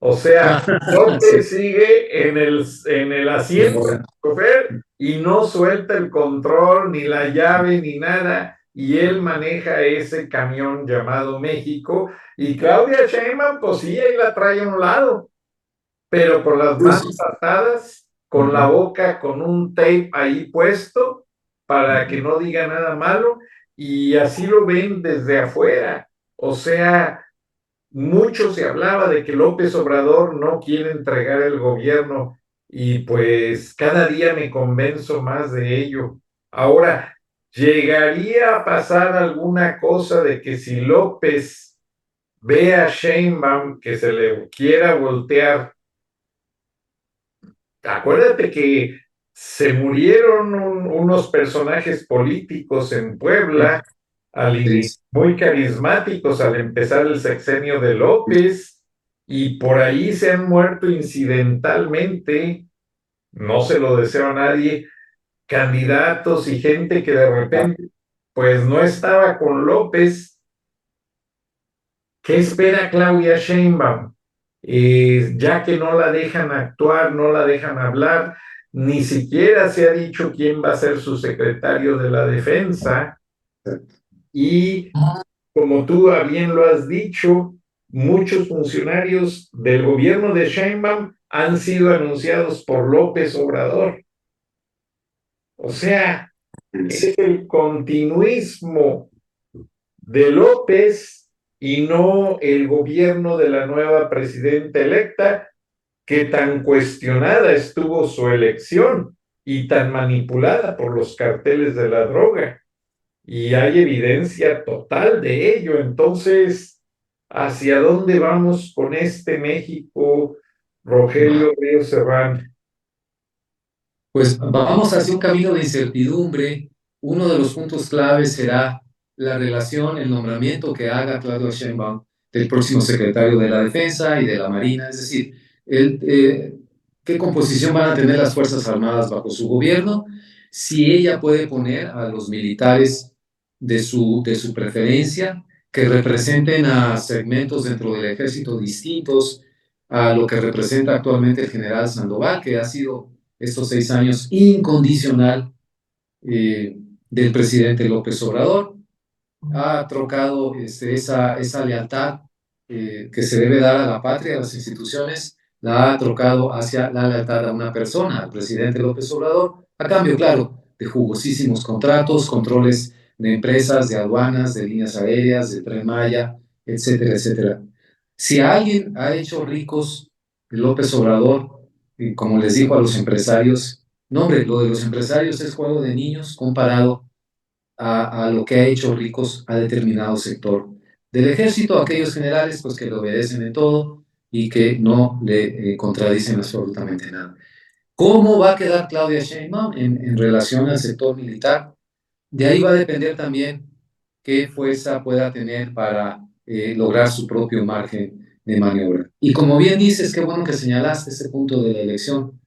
O sea, López sigue en el asiento del chofer y no suelta el control, ni la llave, ni nada. y él maneja ese camión llamado México, y Claudia Sheinbaum, pues sí, ahí la trae a un lado, pero con las manos atadas, con la boca, con un tape ahí puesto, para que no diga nada malo, y así lo ven desde afuera. O sea, mucho se hablaba de que López Obrador no quiere entregar el gobierno, y pues cada día me convenzo más de ello. Ahora, ¿llegaría a pasar alguna cosa de que si López ve a Sheinbaum que se le quiera voltear? Acuérdate que se murieron unos personajes políticos en Puebla muy carismáticos al empezar el sexenio de López, y por ahí se han muerto incidentalmente, no se lo deseo a nadie, candidatos y gente que de repente pues no estaba con López. ¿Qué espera Claudia Sheinbaum? Ya que no la dejan actuar, no la dejan hablar, ni siquiera se ha dicho quién va a ser su secretario de la defensa, y como tú bien lo has dicho, muchos funcionarios del gobierno de Sheinbaum han sido anunciados por López Obrador. O sea, es el continuismo de López y no el gobierno de la nueva presidenta electa, que tan cuestionada estuvo su elección y tan manipulada por los carteles de la droga. Y hay evidencia total de ello. Entonces, ¿hacia dónde vamos con este México, Rogelio Ríos Serrano? Pues vamos hacia un camino de incertidumbre. Uno de los puntos claves será la relación, el nombramiento que haga Claudio Sheinbaum del próximo secretario de la Defensa y de la Marina, es decir, qué composición van a tener las Fuerzas Armadas bajo su gobierno, si ella puede poner a los militares de su preferencia, que representen a segmentos dentro del ejército distintos a lo que representa actualmente el general Sandoval, que ha sido estos 6 años incondicional del presidente López Obrador. Ha trocado esa lealtad que se debe dar a la patria, a las instituciones, la ha trocado hacia la lealtad a una persona, al presidente López Obrador, a cambio, claro, de jugosísimos contratos, controles de empresas, de aduanas, de líneas aéreas, de Tren Maya, etcétera, etcétera. Si alguien ha hecho ricos López Obrador, como les dijo a los empresarios, no, hombre, lo de los empresarios es juego de niños comparado a lo que ha hecho ricos a determinado sector del ejército, aquellos generales pues que le obedecen en todo y que no le contradicen absolutamente nada. ¿Cómo va a quedar Claudia Sheinbaum en relación al sector militar? De ahí va a depender también qué fuerza pueda tener para lograr su propio margen de maniobra. Y como bien dices, qué bueno que señalaste ese punto de la elección.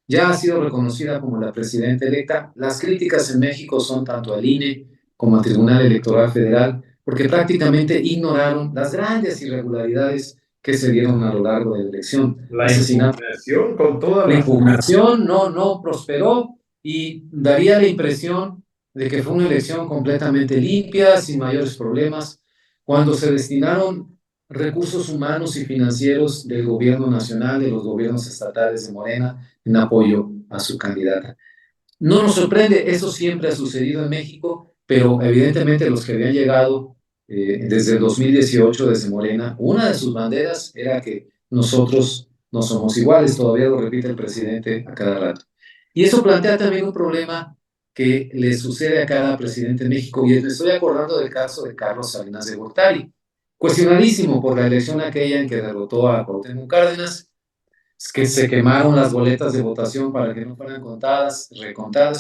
Ya ha sido reconocida como la presidenta electa. Las críticas en México son tanto al INE como al Tribunal Electoral Federal, porque prácticamente ignoraron las grandes irregularidades que se dieron a lo largo de la elección. La impugnación con toda la impugnación no prosperó y daría la impresión de que fue una elección completamente limpia, sin mayores problemas, cuando se destinaron recursos humanos y financieros del gobierno nacional, de los gobiernos estatales de Morena, en apoyo a su candidata. No nos sorprende, eso siempre ha sucedido en México, pero evidentemente los que habían llegado desde el 2018, desde Morena, una de sus banderas era que nosotros no somos iguales, todavía lo repite el presidente a cada rato. Y eso plantea también un problema que le sucede a cada presidente en México, y me estoy acordando del caso de Carlos Salinas de Gortari, cuestionadísimo por la elección aquella en que derrotó a Cuauhtémoc Cárdenas, que se quemaron las boletas de votación para que no fueran recontadas,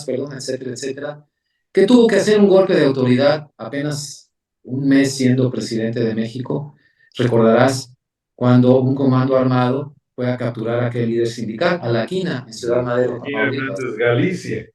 etcétera, etcétera, que tuvo que hacer un golpe de autoridad apenas un mes siendo presidente de México. Recordarás cuando un comando armado fue a capturar a aquel líder sindical, a La Quina, en Ciudad Madero, Galicia.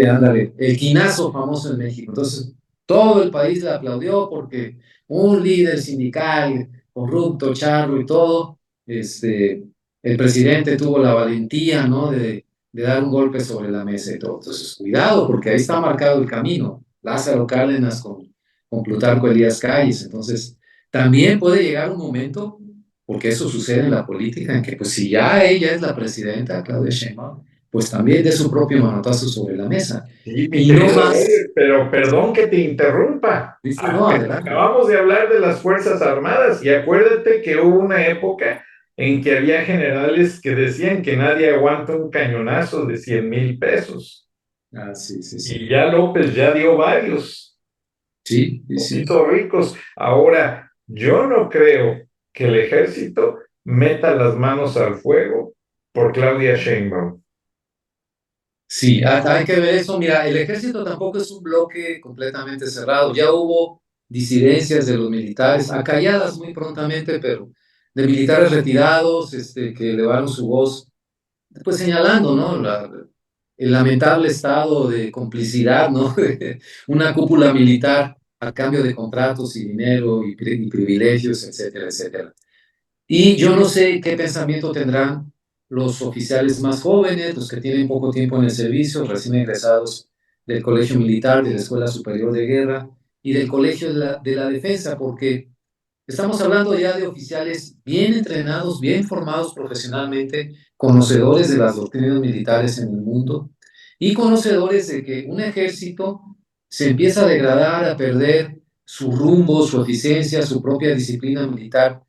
Ándale, el quinazo famoso en México. Entonces, todo el país le aplaudió porque un líder sindical corrupto, charro y todo, el presidente tuvo la valentía, ¿no?, de dar un golpe sobre la mesa y todo. Entonces, cuidado, porque ahí está marcado el camino. Lázaro Cárdenas con Plutarco Elías Calles. Entonces, también puede llegar un momento, porque eso sucede en la política, en que pues si ya ella es la presidenta, Claudia Sheinbaum, pues también dé su propio manotazo sobre la mesa. Sí, mi Y no querido más. Robert, pero perdón que te interrumpa. Sí, no, adelante. Acabamos de hablar de las Fuerzas Armadas y acuérdate que hubo una época en que había generales que decían que nadie aguanta un cañonazo de 100,000 pesos. Ah, sí, sí, sí. Y ya López ya dio varios, Sí, sí, sí. poquito ricos. Ahora, yo no creo que el ejército meta las manos al fuego por Claudia Sheinbaum. Sí, hay que ver eso. Mira, el ejército tampoco es un bloque completamente cerrado. Ya hubo disidencias de los militares, acalladas muy prontamente, pero de militares retirados, que elevaron su voz, pues señalando, ¿no? El lamentable estado de complicidad, ¿no? De una cúpula militar a cambio de contratos y dinero y privilegios, etcétera, etcétera. Y yo no sé qué pensamiento tendrán los oficiales más jóvenes, los que tienen poco tiempo en el servicio, recién egresados del Colegio Militar, de la Escuela Superior de Guerra y del Colegio de la Defensa, porque estamos hablando ya de oficiales bien entrenados, bien formados profesionalmente, conocedores de las doctrinas militares en el mundo y conocedores de que un ejército se empieza a degradar, a perder su rumbo, su eficiencia, su propia disciplina militar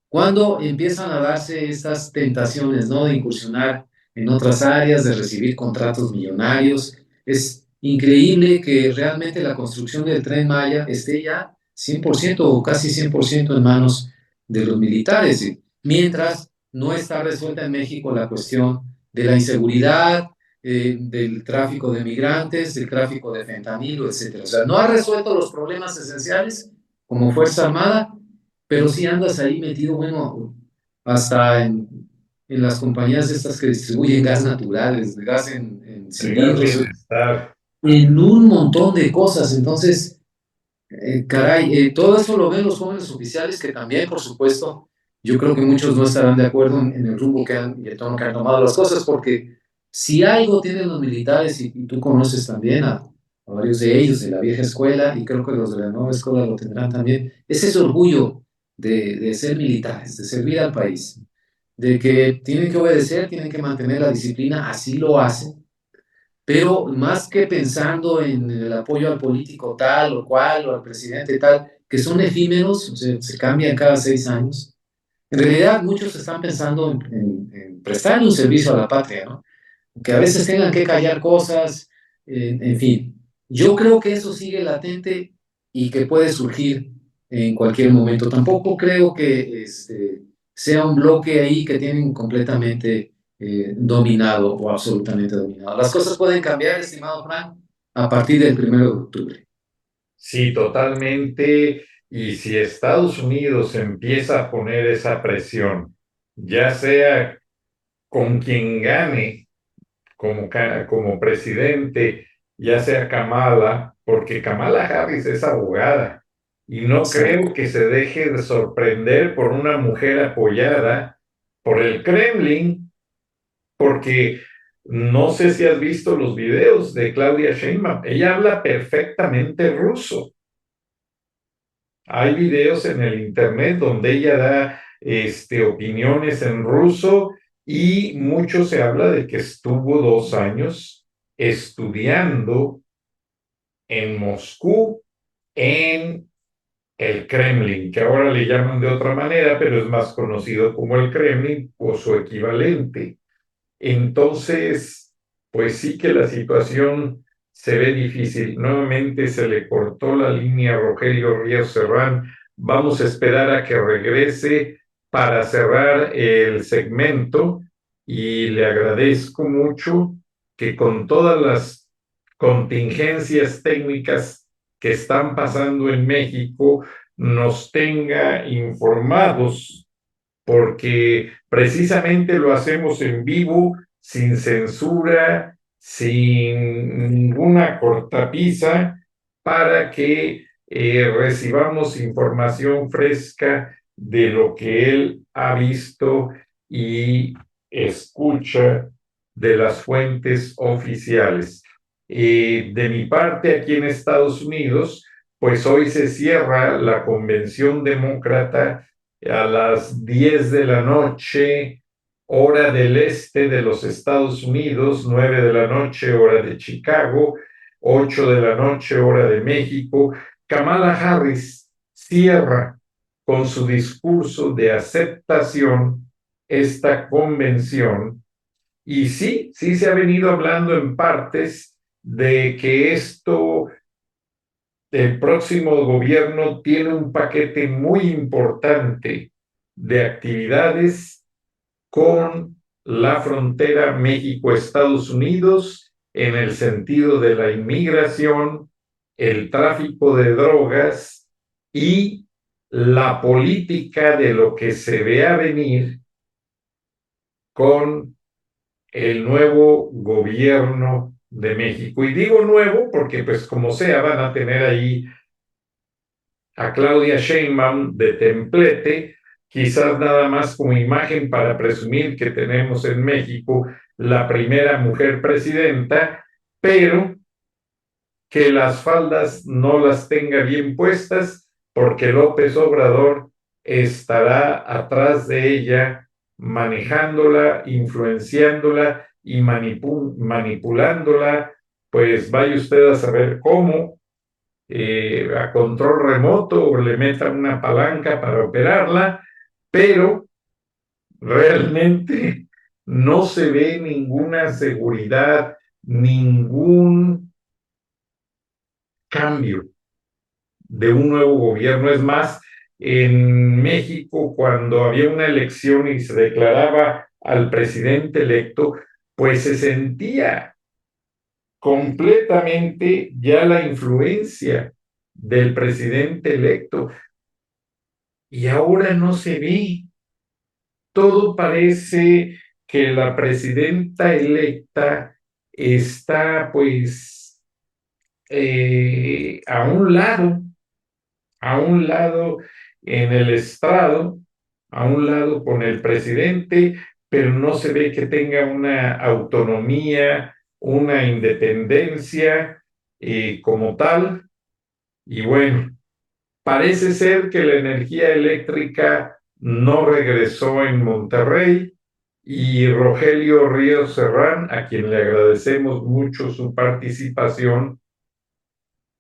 cuando empiezan a darse estas tentaciones, ¿no? De incursionar en otras áreas, de recibir contratos millonarios. Es increíble que realmente la construcción del Tren Maya esté ya 100% o casi 100% en manos de los militares, mientras no está resuelta en México la cuestión de la inseguridad, del tráfico de migrantes, del tráfico de fentanilo, etcétera. O sea, no ha resuelto los problemas esenciales como Fuerza Armada, pero sí andas ahí metido, bueno, hasta en las compañías estas que distribuyen gas naturales, gas en El gas cilindros, bienestar. en un montón de cosas. Entonces, caray, todo eso lo ven los jóvenes oficiales que también, por supuesto, yo creo que muchos no estarán de acuerdo en el rumbo y el tono que han tomado las cosas, porque si algo tienen los militares, y tú conoces también a varios de ellos de la vieja escuela, y creo que los de la nueva escuela lo tendrán también, es ese orgullo de ser militares, de servir al país, de que tienen que obedecer, tienen que mantener la disciplina, así lo hacen, pero más que pensando en el apoyo al político tal o cual o al presidente tal, que son efímeros, o sea, se cambian cada 6 años, en realidad muchos están pensando en prestar un servicio a la patria, ¿no? Que a veces tengan que callar cosas, en fin. Yo creo que eso sigue latente y que puede surgir en cualquier momento. Tampoco creo que sea un bloque ahí que tienen completamente dominado o absolutamente dominado. Las cosas pueden cambiar, estimado Frank, a partir del 1 de octubre. Sí, totalmente. Y si Estados Unidos empieza a poner esa presión, ya sea con quien gane como presidente, ya sea Kamala, porque Kamala Harris es abogada y no creo que se deje de sorprender por una mujer apoyada por el Kremlin, porque no sé si has visto los videos de Claudia Sheinbaum, ella habla perfectamente ruso. Hay videos en el internet donde ella da opiniones en ruso y mucho se habla de que estuvo 2 años estudiando en Moscú, en el Kremlin, que ahora le llaman de otra manera, pero es más conocido como el Kremlin o su equivalente. Entonces, pues sí que la situación se ve difícil. Nuevamente se le cortó la línea a Rogelio Ríos Serrán. Vamos a esperar a que regrese para cerrar el segmento y le agradezco mucho que con todas las contingencias técnicas que están pasando en México nos tenga informados, porque precisamente lo hacemos en vivo, sin censura, sin ninguna cortapisa, para que recibamos información fresca de lo que él ha visto y escucha de las fuentes oficiales. De mi parte, aquí en Estados Unidos, pues hoy se cierra la convención demócrata a las 10 de la noche, hora del este de los Estados Unidos, 9 de la noche, hora de Chicago, 8 de la noche, hora de México. Kamala Harris cierra con su discurso de aceptación esta convención. Y sí se ha venido hablando en partes de que el próximo gobierno tiene un paquete muy importante de actividades con la frontera México-Estados Unidos en el sentido de la inmigración, el tráfico de drogas y la política de lo que se ve a venir con el nuevo gobierno de México. Y digo nuevo porque, pues, como sea, van a tener ahí a Claudia Sheinbaum de templete, quizás nada más como imagen para presumir que tenemos en México la primera mujer presidenta, pero que las faldas no las tenga bien puestas, porque López Obrador estará atrás de ella, manejándola, influenciándola y manipulándola, pues vaya usted a saber cómo, a control remoto, o le metan una palanca para operarla, pero realmente no se ve ninguna seguridad, ningún cambio de un nuevo gobierno. Es más, en México, cuando había una elección y se declaraba al presidente electo, pues se sentía completamente ya la influencia del presidente electo. Y ahora no se ve. Todo parece que la presidenta electa está, pues, a un lado en el estrado, a un lado con el presidente, pero no se ve que tenga una autonomía, una independencia como tal. Y bueno, parece ser que la energía eléctrica no regresó en Monterrey, y Rogelio Ríos Serrán, a quien le agradecemos mucho su participación,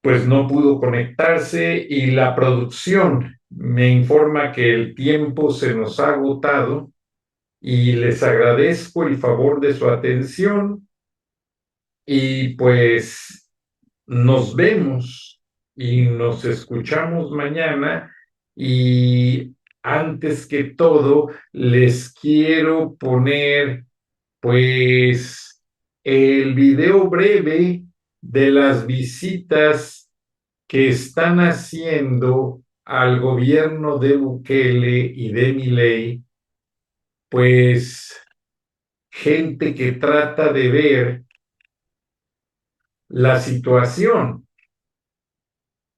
pues no pudo conectarse, y la producción me informa que el tiempo se nos ha agotado, y les agradezco el favor de su atención, y pues nos vemos y nos escuchamos mañana. Y antes que todo, les quiero poner pues el video breve de las visitas que están haciendo al gobierno de Bukele y de Milei, pues gente que trata de ver la situación.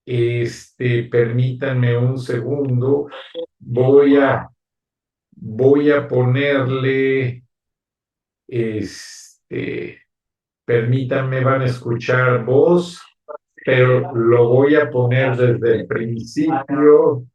Permítanme un segundo, voy a ponerle, permítanme, van a escuchar voz, pero lo voy a poner desde el principio.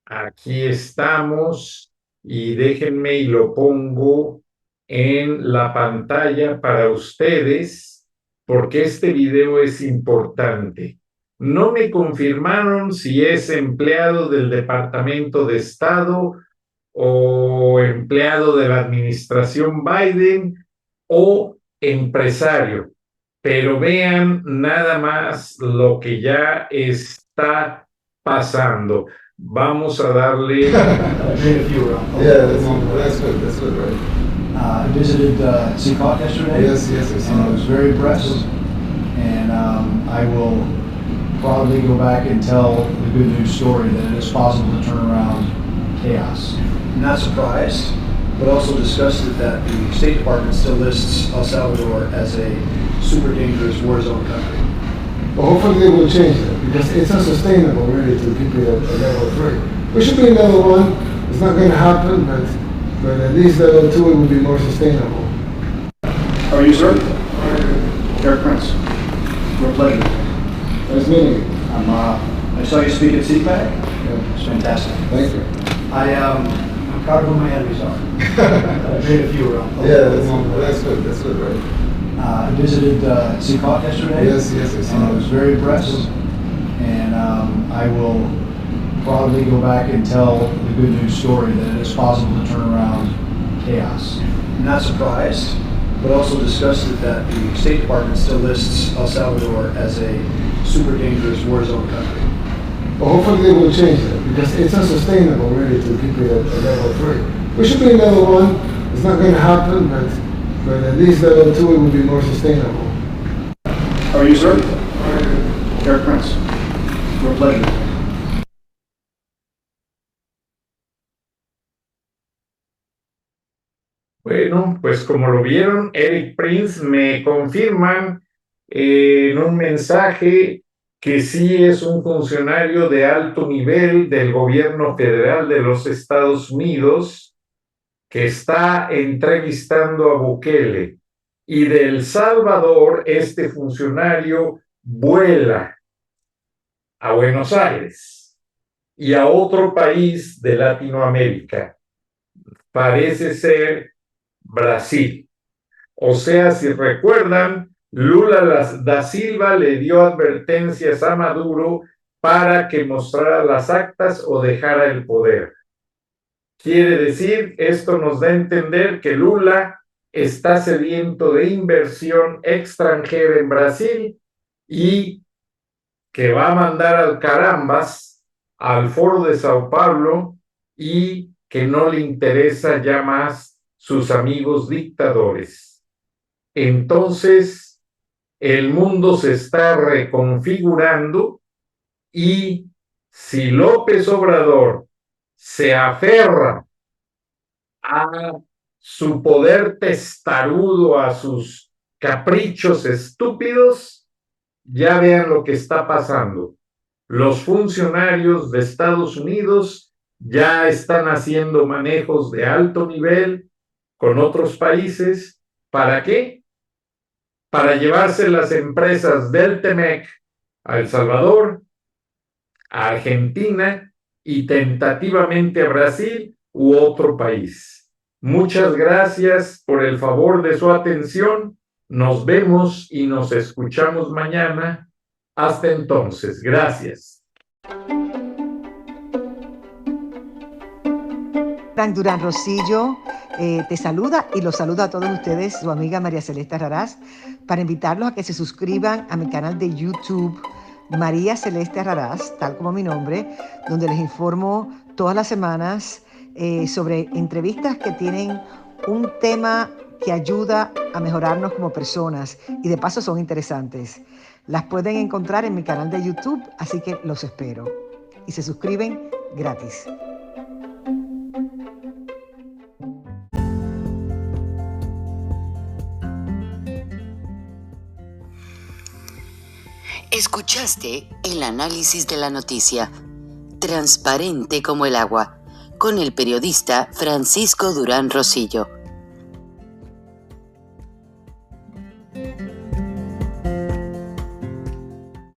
Aquí estamos, y déjenme y lo pongo en la pantalla para ustedes, porque este video es importante. No me confirmaron si es empleado del Departamento de Estado o empleado de la administración Biden o empresario, pero vean nada más lo que ya está pasando. Vamos a darle. That's good, right? I visited CEPOC yesterday. Yes. And I was very impressed. And I will probably go back and tell the good news story that it is possible to turn around chaos. Not surprised, but also disgusted that the State Department still lists El Salvador as a super dangerous war zone country. But hopefully they will change that, because it's unsustainable really to keep it at level 3. We should be in level 1. It's not going to happen, but at least level 2 it will be more sustainable. Are you certain? Eric Prince. Real pleasure. Nice meeting you. I saw you speak at CPAC. Yeah. It's fantastic. Thank you. I'm proud of who my enemies are. I made a few around. Yeah, that's good. That's good, right? I visited CCOT yesterday. Yes, I see And I that. was very impressed. And I will proudly go back and tell the good news story that it is possible to turn around chaos. I'm not surprised, but also disgusted that the State Department still lists El Salvador as a super dangerous war zone country. Well, hopefully they will change that because it's unsustainable really to keep it at level 3. We should be in level 1. It's not going to happen, but at least level 2 it will be more sustainable. How are you, sir? Eric Prince. Real pleasure. Bueno, pues como lo vieron, Eric Prince me confirman en un mensaje que sí es un funcionario de alto nivel del gobierno federal de los Estados Unidos que está entrevistando a Bukele. Y de El Salvador, este funcionario vuela a Buenos Aires y a otro país de Latinoamérica. Parece ser Brasil. O sea, si recuerdan, Lula da Silva le dio advertencias a Maduro para que mostrara las actas o dejara el poder. Quiere decir, esto nos da a entender que Lula está sediento de inversión extranjera en Brasil y que va a mandar al carambas al Foro de Sao Paulo y que no le interesa ya más sus amigos dictadores. Entonces, el mundo se está reconfigurando y si López Obrador se aferra a su poder testarudo, a sus caprichos estúpidos, ya vean lo que está pasando. Los funcionarios de Estados Unidos ya están haciendo manejos de alto nivel con otros países. ¿Para qué? Para llevarse las empresas del TEMEC a El Salvador, a Argentina y tentativamente a Brasil u otro país. Muchas gracias por el favor de su atención. Nos vemos y nos escuchamos mañana. Hasta entonces, gracias. Frank Durán Rosillo te saluda y los saluda a todos ustedes, su amiga María Celeste Raraz, para invitarlos a que se suscriban a mi canal de YouTube, María Celeste Raraz, tal como mi nombre, donde les informo todas las semanas sobre entrevistas que tienen un tema que ayuda a mejorarnos como personas y de paso son interesantes. Las pueden encontrar en mi canal de YouTube, así que los espero. Y se suscriben gratis. Escuchaste el análisis de la noticia, transparente como el agua, con el periodista Francisco Durán Rosillo.